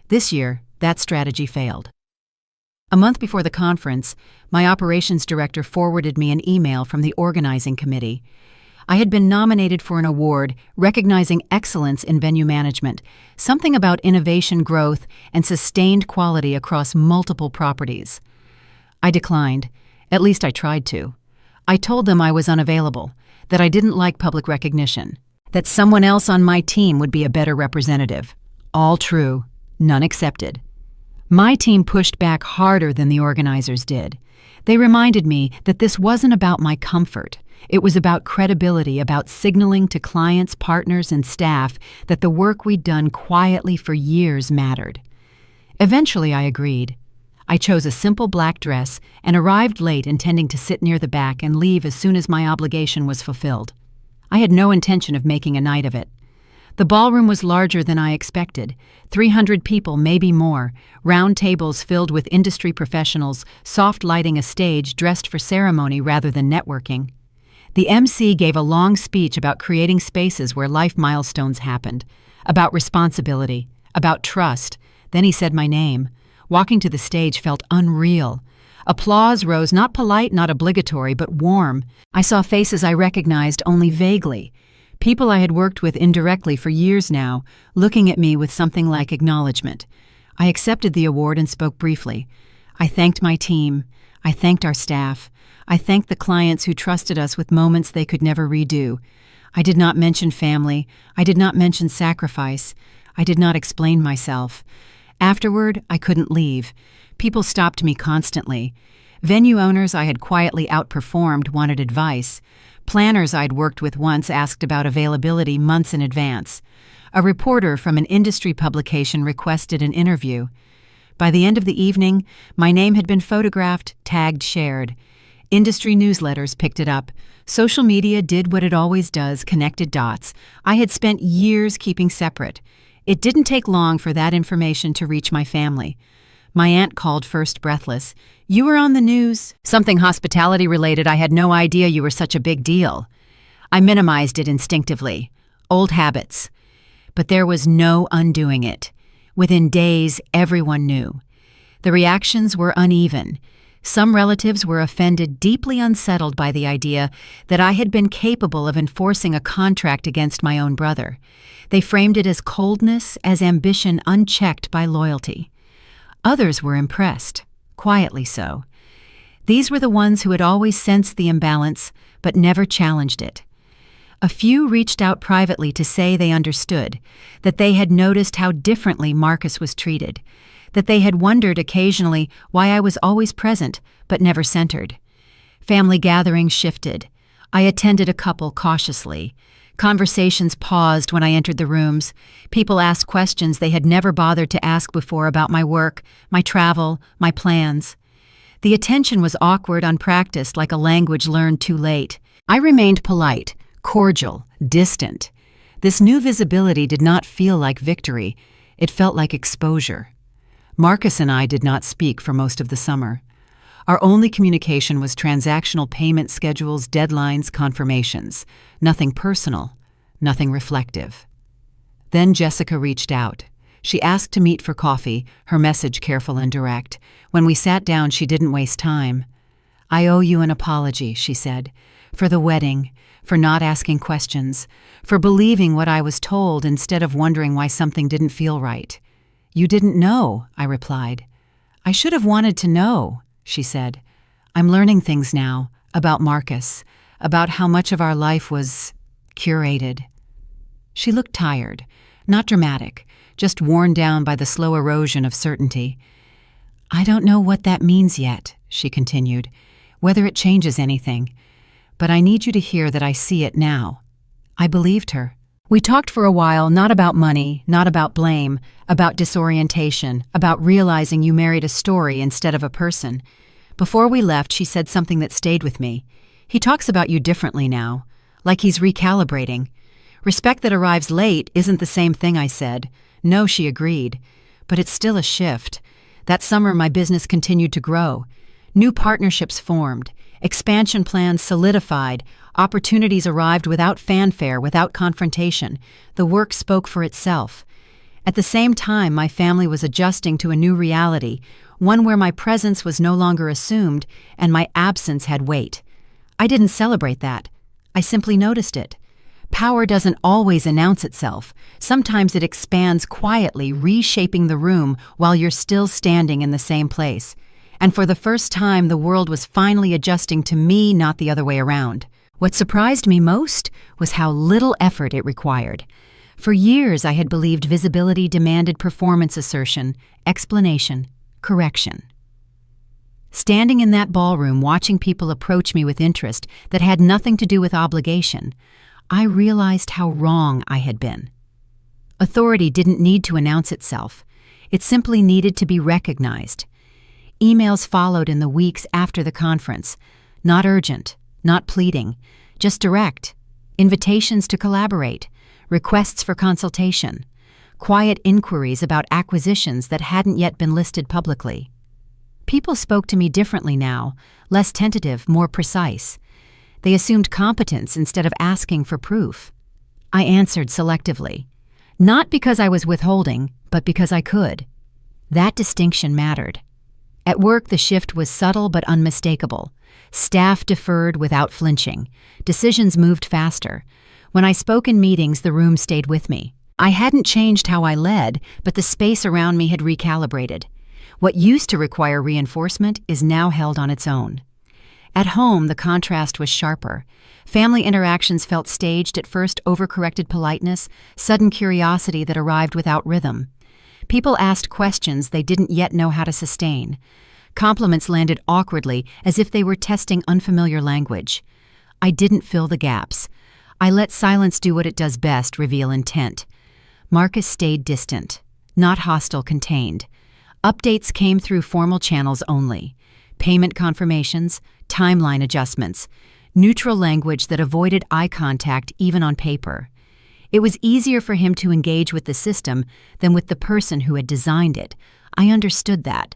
This year, that strategy failed. A month before the conference, my operations director forwarded me an email from the organizing committee. I had been nominated for an award recognizing excellence in venue management, something about innovation, growth, and sustained quality across multiple properties. I declined. At least I tried to. I told them I was unavailable, that I didn't like public recognition, that someone else on my team would be a better representative. All true, none accepted. My team pushed back harder than the organizers did. They reminded me that this wasn't about my comfort. It was about credibility, about signaling to clients, partners, and staff that the work we'd done quietly for years mattered. Eventually, I agreed. I chose a simple black dress and arrived late, intending to sit near the back and leave as soon as my obligation was fulfilled. I had no intention of making a night of it. The ballroom was larger than I expected. 300 people, maybe more, round tables filled with industry professionals, soft lighting a stage dressed for ceremony rather than networking. The MC gave a long speech about creating spaces where life milestones happened, about responsibility, about trust. Then he said my name. Walking to the stage felt unreal. Applause rose, not polite, not obligatory, but warm. I saw faces I recognized only vaguely. People I had worked with indirectly for years now, looking at me with something like acknowledgement. I accepted the award and spoke briefly. I thanked my team. I thanked our staff. I thanked the clients who trusted us with moments they could never redo. I did not mention family. I did not mention sacrifice. I did not explain myself. Afterward, I couldn't leave. People stopped me constantly. Venue owners I had quietly outperformed wanted advice. Planners I'd worked with once asked about availability months in advance. A reporter from an industry publication requested an interview. By the end of the evening, my name had been photographed, tagged, shared. Industry newsletters picked it up. Social media did what it always does, connected dots. I had spent years keeping separate. It didn't take long for that information to reach my family. My aunt called first, breathless. "You were on the news." "Something hospitality related. I had no idea you were such a big deal." I minimized it instinctively. Old habits. But there was no undoing it. Within days, everyone knew. The reactions were uneven. Some relatives were offended, deeply unsettled by the idea that I had been capable of enforcing a contract against my own brother. They framed it as coldness, as ambition unchecked by loyalty. Others were impressed, quietly so. These were the ones who had always sensed the imbalance, but never challenged it. A few reached out privately to say they understood, that they had noticed how differently Marcus was treated, that they had wondered occasionally why I was always present, but never centered. Family gatherings shifted. I attended a couple cautiously. Conversations paused when I entered the rooms. People asked questions they had never bothered to ask before about my work, my travel, my plans. The attention was awkward, unpracticed, like a language learned too late. I remained polite, cordial, distant. This new visibility did not feel like victory. It felt like exposure. Marcus and I did not speak for most of the summer. Our only communication was transactional payment schedules, deadlines, confirmations. Nothing personal, nothing reflective. Then Jessica reached out. She asked to meet for coffee, her message careful and direct. When we sat down, she didn't waste time. "I owe you an apology," she said, "for the wedding, for not asking questions, for believing what I was told instead of wondering why something didn't feel right." "You didn't know," I replied. "I should have wanted to know," she said. "I'm learning things now, about Marcus, about how much of our life was curated." She looked tired, not dramatic, just worn down by the slow erosion of certainty. "I don't know what that means yet," she continued, "whether it changes anything. But I need you to hear that I see it now." I believed her. We talked for a while, not about money, not about blame, about disorientation, about realizing you married a story instead of a person. Before we left, she said something that stayed with me. "He talks about you differently now, like he's recalibrating." "Respect that arrives late isn't the same thing," I said. "No," she agreed. "But it's still a shift." That summer, my business continued to grow. New partnerships formed. Expansion plans solidified. Opportunities arrived without fanfare, without confrontation. The work spoke for itself. At the same time, my family was adjusting to a new reality, one where my presence was no longer assumed and my absence had weight. I didn't celebrate that. I simply noticed it. Power doesn't always announce itself. Sometimes it expands quietly, reshaping the room while you're still standing in the same place. And for the first time, the world was finally adjusting to me, not the other way around. What surprised me most was how little effort it required. For years, I had believed visibility demanded performance assertion, explanation, correction. Standing in that ballroom watching people approach me with interest that had nothing to do with obligation, I realized how wrong I had been. Authority didn't need to announce itself. It simply needed to be recognized. Emails followed in the weeks after the conference, not urgent, not pleading, just direct, invitations to collaborate, requests for consultation, quiet inquiries about acquisitions that hadn't yet been listed publicly. People spoke to me differently now, less tentative, more precise. They assumed competence instead of asking for proof. I answered selectively, not because I was withholding, but because I could. That distinction mattered. At work, the shift was subtle but unmistakable. Staff deferred without flinching. Decisions moved faster. When I spoke in meetings, the room stayed with me. I hadn't changed how I led, but the space around me had recalibrated. What used to require reinforcement is now held on its own. At home, the contrast was sharper. Family interactions felt staged at first, overcorrected politeness, sudden curiosity that arrived without rhythm. People asked questions they didn't yet know how to sustain. Compliments landed awkwardly, as if they were testing unfamiliar language. I didn't fill the gaps. I let silence do what it does best, reveal intent. Marcus stayed distant, not hostile, contained. Updates came through formal channels only. Payment confirmations, timeline adjustments, neutral language that avoided eye contact even on paper. It was easier for him to engage with the system than with the person who had designed it. I understood that.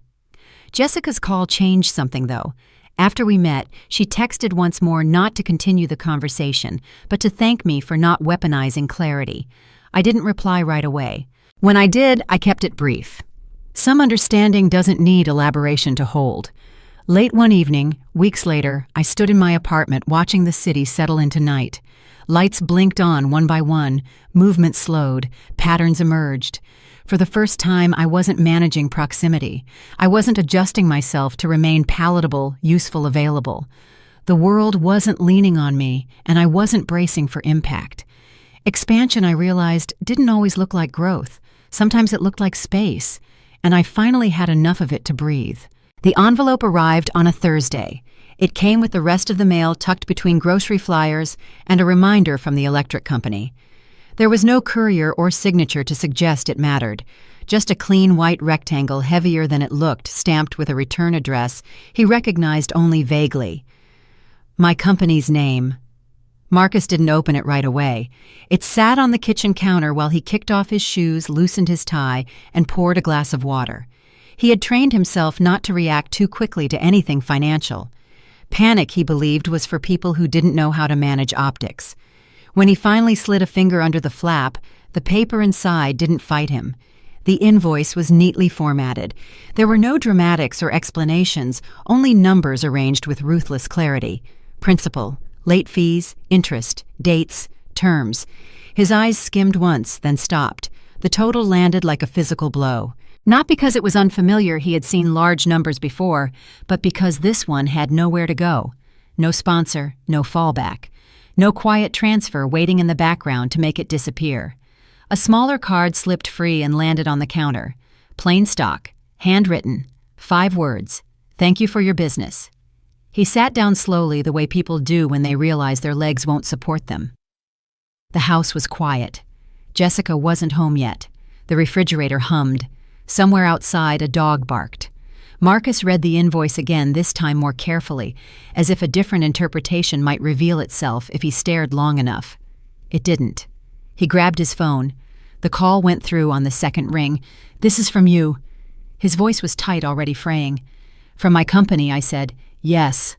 Jessica's call changed something, though. After we met, she texted once more not to continue the conversation, but to thank me for not weaponizing clarity. I didn't reply right away. When I did, I kept it brief. Some understanding doesn't need elaboration to hold. Late one evening, weeks later, I stood in my apartment watching the city settle into night. Lights blinked on one by one, movement slowed, patterns emerged. For the first time, I wasn't managing proximity. I wasn't adjusting myself to remain palatable, useful, available. The world wasn't leaning on me, and I wasn't bracing for impact. Expansion, I realized, didn't always look like growth. Sometimes it looked like space, and I finally had enough of it to breathe. The envelope arrived on a Thursday. It came with the rest of the mail tucked between grocery flyers and a reminder from the electric company. There was no courier or signature to suggest it mattered. Just a clean white rectangle, heavier than it looked, stamped with a return address he recognized only vaguely. My company's name. Marcus didn't open it right away. It sat on the kitchen counter while he kicked off his shoes, loosened his tie, and poured a glass of water. He had trained himself not to react too quickly to anything financial. Panic, he believed, was for people who didn't know how to manage optics. When he finally slid a finger under the flap, the paper inside didn't fight him. The invoice was neatly formatted. There were no dramatics or explanations, only numbers arranged with ruthless clarity. Principal, late fees, interest, dates, terms. His eyes skimmed once, then stopped. The total landed like a physical blow. Not because it was unfamiliar, he had seen large numbers before, but because this one had nowhere to go. No sponsor, no fallback. No quiet transfer waiting in the background to make it disappear. A smaller card slipped free and landed on the counter. Plain stock, handwritten, 5 words. Thank you for your business. He sat down slowly, the way people do when they realize their legs won't support them. The house was quiet. Jessica wasn't home yet. The refrigerator hummed. Somewhere outside, a dog barked. Marcus read the invoice again, this time more carefully, as if a different interpretation might reveal itself if he stared long enough. It didn't. He grabbed his phone. The call went through on the second ring. "This is from you." His voice was tight, already fraying. "From my company," I said. "Yes."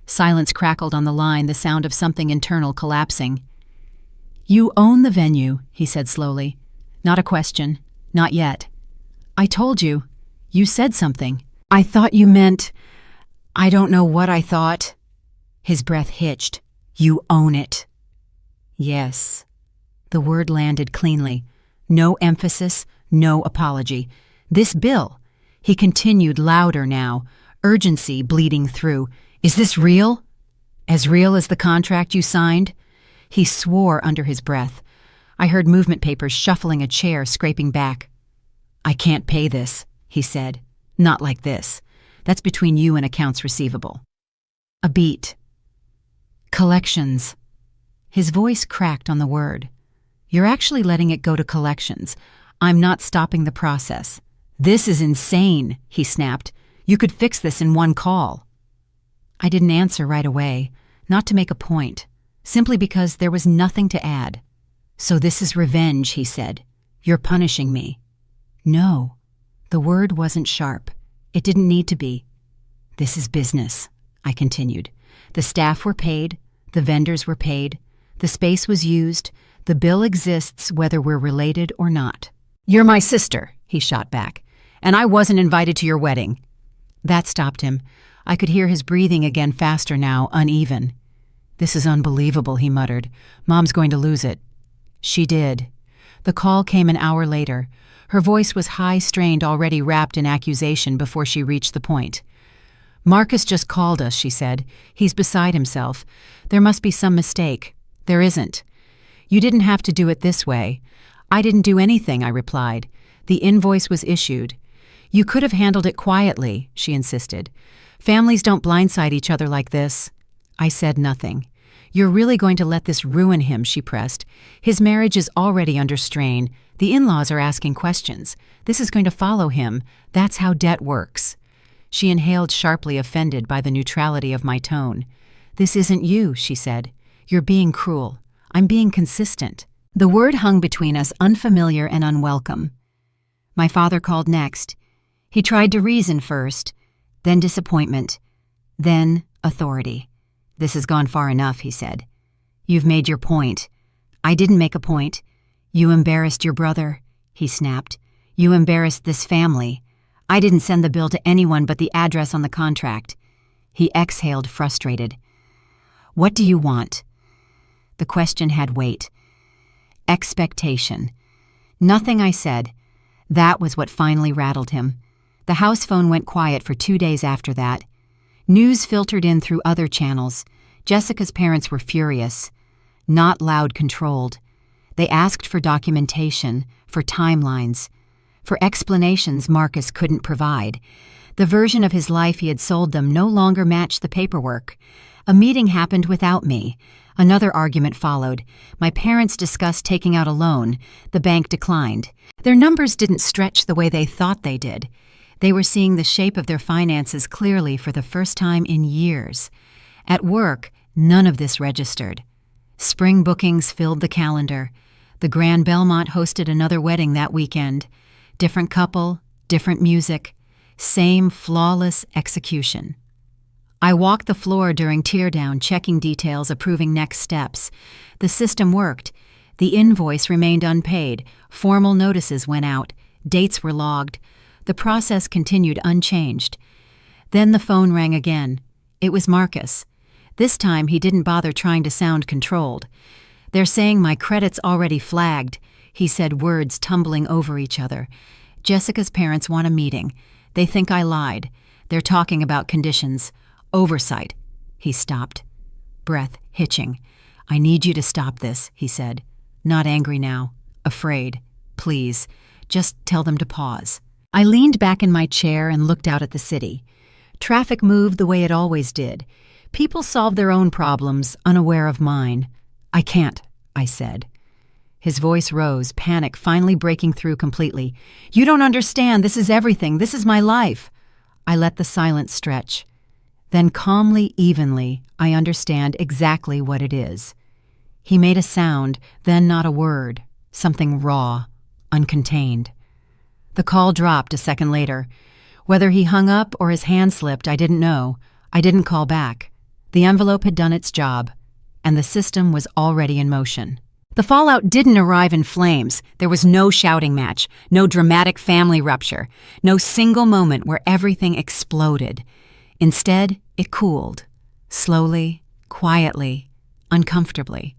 Silence crackled on the line, the sound of something internal collapsing. "You own the venue," he said slowly. "Not a question. Not yet." "I told you. You said something." "I thought you meant—" "I don't know what I thought." His breath hitched. "You own it." "Yes." The word landed cleanly. No emphasis, no apology. "This bill," he continued louder now, urgency bleeding through. "Is this real? As real as the contract you signed?" He swore under his breath. I heard movement papers shuffling, a chair scraping back. "I can't pay this," he said. "Not like this. That's between you and accounts receivable." A beat. "Collections." His voice cracked on the word. "You're actually letting it go to collections. I'm not stopping the process." "This is insane," he snapped. "You could fix this in one call." I didn't answer right away, not to make a point, simply because there was nothing to add. "So this is revenge," he said. "You're punishing me." "No." The word wasn't sharp. It didn't need to be. "This is business," I continued. "The staff were paid, the vendors were paid, the space was used, the bill exists whether we're related or not." "You're my sister," he shot back, "and I wasn't invited to your wedding." That stopped him. I could hear his breathing again, faster now, uneven. "This is unbelievable," he muttered. "Mom's going to lose it." She did. The call came an hour later. Her voice was high-strained, already wrapped in accusation before she reached the point. "Marcus just called us," she said. "He's beside himself. There must be some mistake." "There isn't. You didn't have to do it this way." "I didn't do anything," I replied. "The invoice was issued." "You could have handled it quietly," she insisted. "Families don't blindside each other like this." I said nothing. "You're really going to let this ruin him," she pressed. "His marriage is already under strain. The in-laws are asking questions. This is going to follow him. That's how debt works." She inhaled sharply, offended by the neutrality of my tone. "This isn't you," she said. "You're being cruel. I'm being consistent." The word hung between us, unfamiliar and unwelcome. My father called next. He tried to reason first, then disappointment, then authority. "This has gone far enough," he said. "You've made your point." "I didn't make a point." "You embarrassed your brother," he snapped. "You embarrassed this family. I didn't send the bill to anyone but the address on the contract." He exhaled, frustrated. "What do you want?" The question had weight. Expectation. Nothing I said. That was what finally rattled him. The house phone went quiet for 2 days after that. News filtered in through other channels. Jessica's parents were furious. Not loud, controlled. They asked for documentation, for timelines, for explanations Marcus couldn't provide. The version of his life he had sold them no longer matched the paperwork. A meeting happened without me. Another argument followed. My parents discussed taking out a loan. The bank declined. Their numbers didn't stretch the way they thought they did. They were seeing the shape of their finances clearly for the first time in years. At work, none of this registered. Spring bookings filled the calendar. The Grand Belmont hosted another wedding that weekend. Different couple, different music, same flawless execution. I walked the floor during teardown, checking details, approving next steps. The system worked. The invoice remained unpaid. Formal notices went out. Dates were logged. The process continued unchanged. Then the phone rang again. It was Marcus. This time he didn't bother trying to sound controlled. "They're saying my credit's already flagged," he said, words tumbling over each other. "Jessica's parents want a meeting. They think I lied. They're talking about conditions. Oversight." He stopped, breath hitching. "I need you to stop this," he said. "Not angry now. Afraid. Please, just tell them to pause." I leaned back in my chair and looked out at the city. Traffic moved the way it always did. People solved their own problems, unaware of mine. "I can't," I said. His voice rose, panic finally breaking through completely. "You don't understand. This is everything. This is my life." I let the silence stretch. Then calmly, evenly, I understand exactly what it is. He made a sound, then not a word, something raw, uncontained. The call dropped a second later. Whether he hung up or his hand slipped, I didn't know. I didn't call back. The envelope had done its job, and the system was already in motion. The fallout didn't arrive in flames. There was no shouting match, no dramatic family rupture, no single moment where everything exploded. Instead, it cooled, slowly, quietly, uncomfortably.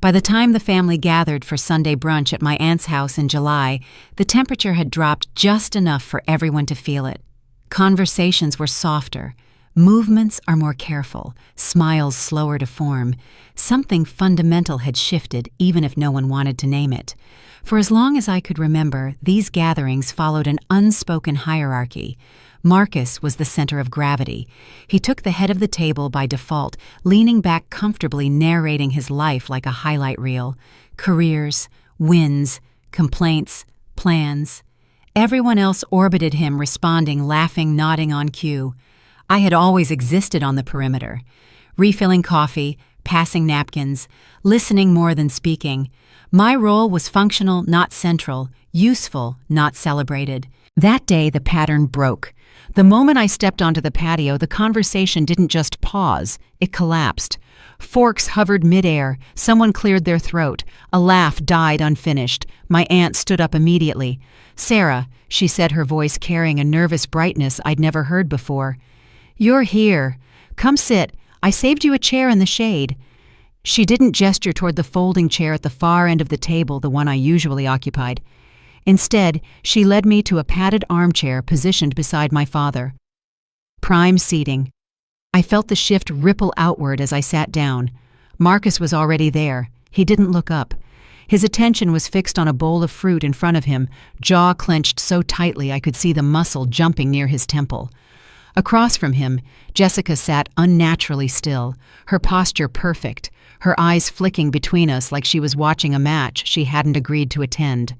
By the time the family gathered for Sunday brunch at my aunt's house in July, the temperature had dropped just enough for everyone to feel it. Conversations were softer. Movements are more careful, smiles slower to form. Something fundamental had shifted, even if no one wanted to name it. For as long as I could remember, these gatherings followed an unspoken hierarchy. Marcus was the center of gravity. He took the head of the table by default, leaning back comfortably, narrating his life like a highlight reel. Careers, wins, complaints, plans. Everyone else orbited him, responding, laughing, nodding on cue. I had always existed on the perimeter, refilling coffee, passing napkins, listening more than speaking. My role was functional, not central, useful, not celebrated. That day, the pattern broke. The moment I stepped onto the patio, the conversation didn't just pause, it collapsed. Forks hovered midair, someone cleared their throat, a laugh died unfinished. My aunt stood up immediately. "Sarah," she said, her voice carrying a nervous brightness I'd never heard before. "You're here. Come sit. I saved you a chair in the shade." She didn't gesture toward the folding chair at the far end of the table, the one I usually occupied. Instead, she led me to a padded armchair positioned beside my father. Prime seating. I felt the shift ripple outward as I sat down. Marcus was already there. He didn't look up. His attention was fixed on a bowl of fruit in front of him, jaw clenched so tightly I could see the muscle jumping near his temple. Across from him, Jessica sat unnaturally still, her posture perfect, her eyes flicking between us like she was watching a match she hadn't agreed to attend.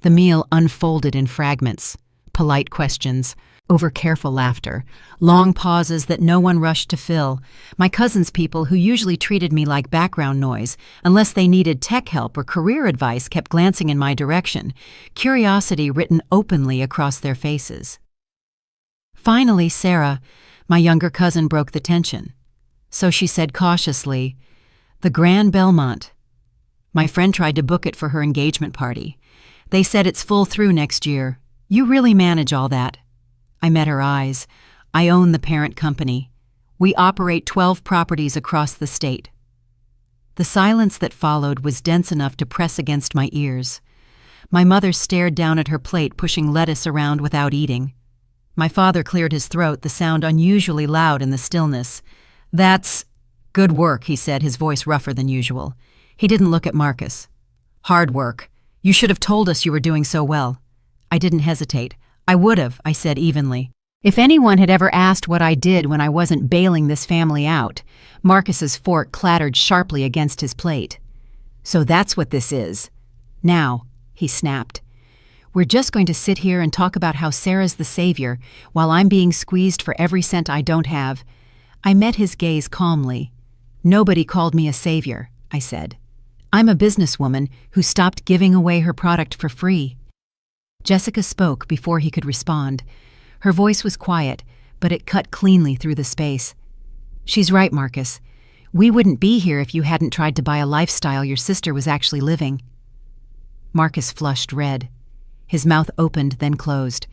The meal unfolded in fragments. Polite questions, over-careful laughter, long pauses that no one rushed to fill. My cousin's people, who usually treated me like background noise, unless they needed tech help or career advice, kept glancing in my direction, curiosity written openly across their faces. Finally, Sarah, my younger cousin, broke the tension. So she said cautiously, "The Grand Belmont." My friend tried to book it for her engagement party. They said it's full through next year. You really manage all that. I met her eyes. I own the parent company. We operate 12 properties across the state. The silence that followed was dense enough to press against my ears. My mother stared down at her plate, pushing lettuce around without eating. My father cleared his throat, the sound unusually loud in the stillness. "That's good work," he said, his voice rougher than usual. He didn't look at Marcus. "Hard work. You should have told us you were doing so well." I didn't hesitate. "I would have," I said evenly. If anyone had ever asked what I did when I wasn't bailing this family out, Marcus's fork clattered sharply against his plate. "So that's what this is. Now," he snapped. "We're just going to sit here and talk about how Sarah's the savior while I'm being squeezed for every cent I don't have." I met his gaze calmly. "Nobody called me a savior," I said. "I'm a businesswoman who stopped giving away her product for free." Jessica spoke before he could respond. Her voice was quiet, but it cut cleanly through the space. "She's right, Marcus. We wouldn't be here if you hadn't tried to buy a lifestyle your sister was actually living." Marcus flushed red. His mouth opened, then closed.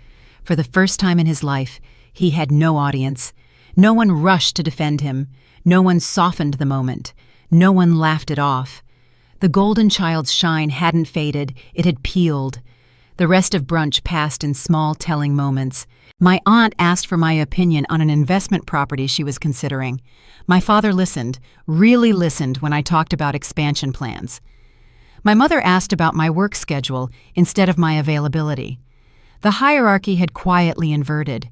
For the first time in his life, he had no audience. No one rushed to defend him. No one softened the moment. No one laughed it off. The golden child's shine hadn't faded, it had peeled. The rest of brunch passed in small, telling moments. My aunt asked for my opinion on an investment property she was considering. My father listened, really listened when I talked about expansion plans. My mother asked about my work schedule instead of my availability. The hierarchy had quietly inverted.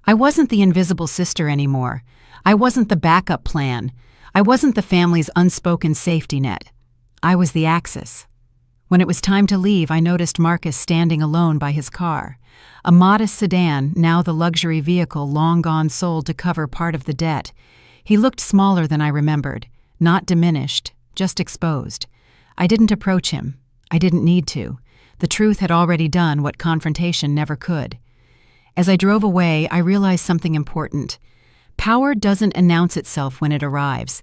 I wasn't the invisible sister anymore. I wasn't the backup plan. I wasn't the family's unspoken safety net. I was the axis. When it was time to leave, I noticed Marcus standing alone by his car. A modest sedan, now the luxury vehicle long gone sold to cover part of the debt. He looked smaller than I remembered, not diminished, just exposed. I didn't approach him. I didn't need to. The truth had already done what confrontation never could. As I drove away, I realized something important. Power doesn't announce itself when it arrives.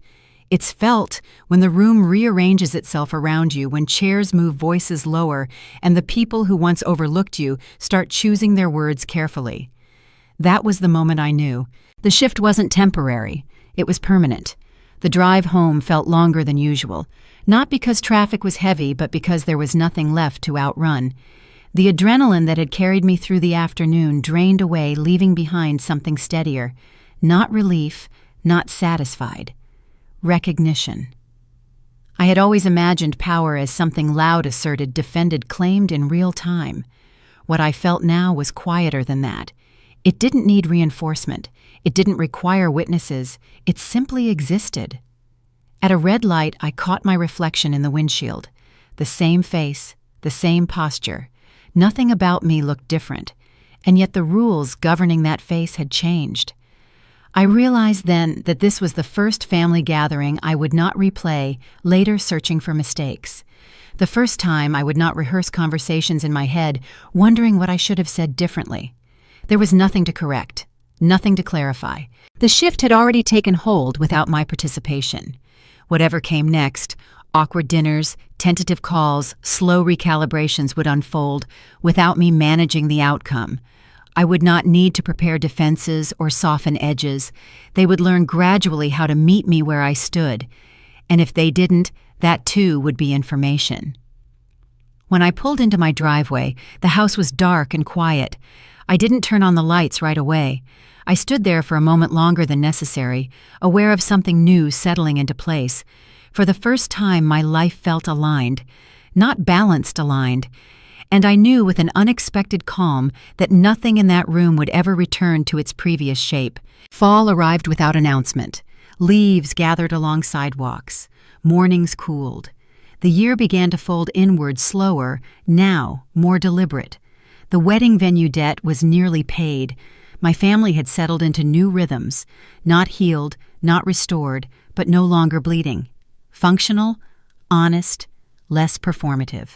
It's felt when the room rearranges itself around you, when chairs move voices lower, and the people who once overlooked you start choosing their words carefully. That was the moment I knew. The shift wasn't temporary. It was permanent. The drive home felt longer than usual, not because traffic was heavy, but because there was nothing left to outrun. The adrenaline that had carried me through the afternoon drained away, leaving behind something steadier. Not relief, not satisfied. Recognition. I had always imagined power as something loud, asserted, defended, claimed in real time. What I felt now was quieter than that. It didn't need reinforcement. It didn't require witnesses. It simply existed. At a red light, I caught my reflection in the windshield. The same face, the same posture. Nothing about me looked different, and yet the rules governing that face had changed. I realized then that this was the first family gathering I would not replay, later searching for mistakes. The first time I would not rehearse conversations in my head, wondering what I should have said differently. There was nothing to correct, nothing to clarify. The shift had already taken hold without my participation. Whatever came next, awkward dinners, tentative calls, slow recalibrations would unfold without me managing the outcome. I would not need to prepare defenses or soften edges. They would learn gradually how to meet me where I stood. And if they didn't, that too would be information. When I pulled into my driveway, the house was dark and quiet. I didn't turn on the lights right away. I stood there for a moment longer than necessary, aware of something new settling into place. For the first time, my life felt aligned, not balanced aligned, and I knew with an unexpected calm that nothing in that room would ever return to its previous shape. Fall arrived without announcement. Leaves gathered along sidewalks. Mornings cooled. The year began to fold inward slower, now more deliberate. The wedding venue debt was nearly paid. My family had settled into new rhythms, not healed, not restored, but no longer bleeding. Functional, honest, less performative.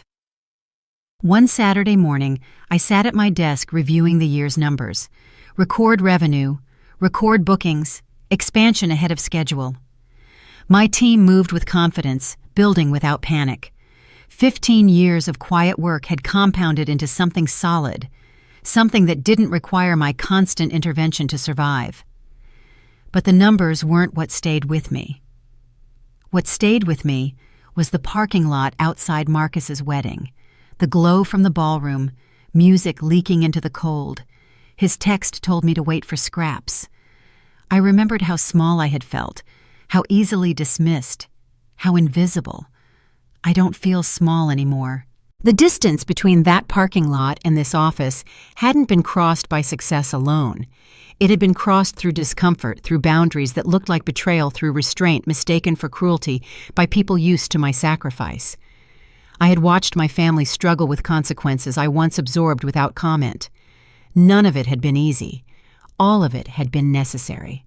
One Saturday morning, I sat at my desk reviewing the year's numbers. Record revenue, record bookings, expansion ahead of schedule. My team moved with confidence, building without panic. 15 years of quiet work had compounded into something solid, something that didn't require my constant intervention to survive. But the numbers weren't what stayed with me. What stayed with me was the parking lot outside Marcus's wedding, the glow from the ballroom, music leaking into the cold. His text told me to wait for scraps. I remembered how small I had felt, how easily dismissed, how invisible. I don't feel small anymore. The distance between that parking lot and this office hadn't been crossed by success alone. It had been crossed through discomfort, through boundaries that looked like betrayal, through restraint mistaken for cruelty by people used to my sacrifice. I had watched my family struggle with consequences I once absorbed without comment. None of it had been easy. All of it had been necessary.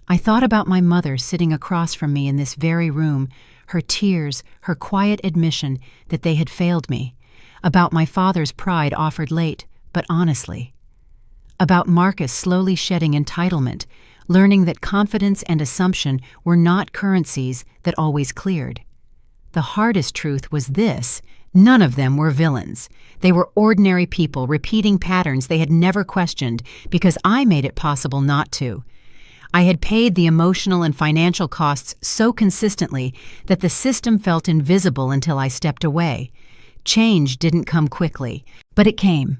I thought about my mother sitting across from me in this very room, her tears, her quiet admission that they had failed me, about my father's pride offered late, but honestly, about Marcus slowly shedding entitlement, learning that confidence and assumption were not currencies that always cleared. The hardest truth was this: none of them were villains. They were ordinary people repeating patterns they had never questioned because I made it possible not to. I had paid the emotional and financial costs so consistently that the system felt invisible until I stepped away. Change didn't come quickly, but it came.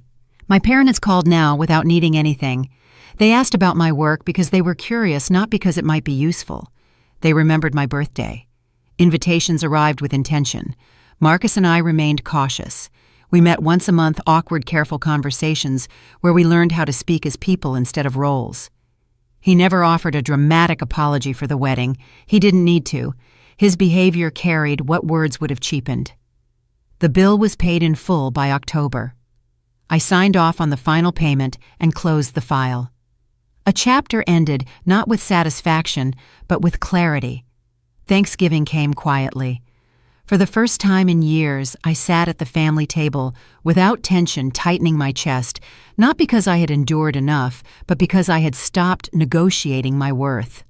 My parents called now without needing anything. They asked about my work because they were curious, not because it might be useful. They remembered my birthday. Invitations arrived with intention. Marcus and I remained cautious. We met once a month, awkward, careful conversations where we learned how to speak as people instead of roles. He never offered a dramatic apology for the wedding. He didn't need to. His behavior carried what words would have cheapened. The bill was paid in full by October. I signed off on the final payment and closed the file. A chapter ended not with satisfaction, but with clarity. Thanksgiving came quietly. For the first time in years, I sat at the family table without tension tightening my chest, not because I had endured enough, but because I had stopped negotiating my worth.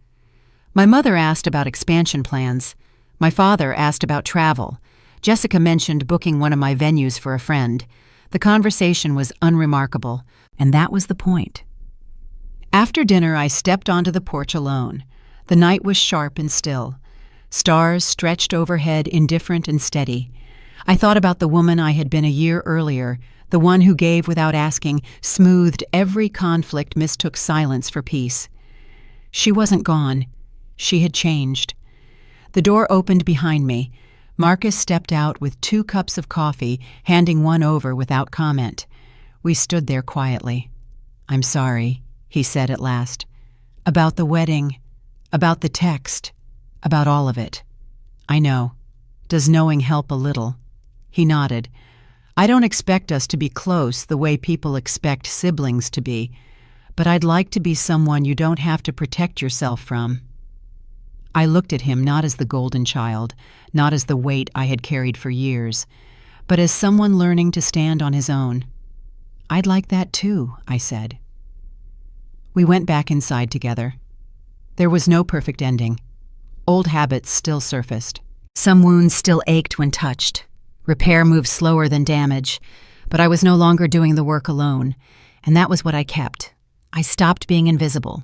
My mother asked about expansion plans. My father asked about travel. Jessica mentioned booking one of my venues for a friend. The conversation was unremarkable, and that was the point. After dinner, I stepped onto the porch alone. The night was sharp and still. Stars stretched overhead, indifferent and steady. I thought about the woman I had been a year earlier, The one who gave without asking, smoothed every conflict, mistook silence for peace. She wasn't gone. She had changed. The door opened behind me. Marcus stepped out with 2 cups of coffee, handing one over without comment. We stood there quietly. "I'm sorry," he said at last. "About the wedding, about the text, about all of it." "I know. Does knowing help a little?" He nodded. "I don't expect us to be close the way people expect siblings to be, but I'd like to be someone you don't have to protect yourself from." I looked at him not as the golden child, not as the weight I had carried for years, but as someone learning to stand on his own. "I'd like that too," I said. We went back inside together. There was no perfect ending. Old habits still surfaced. Some wounds still ached when touched. Repair moved slower than damage, but I was no longer doing the work alone, and that was what I kept. I stopped being invisible.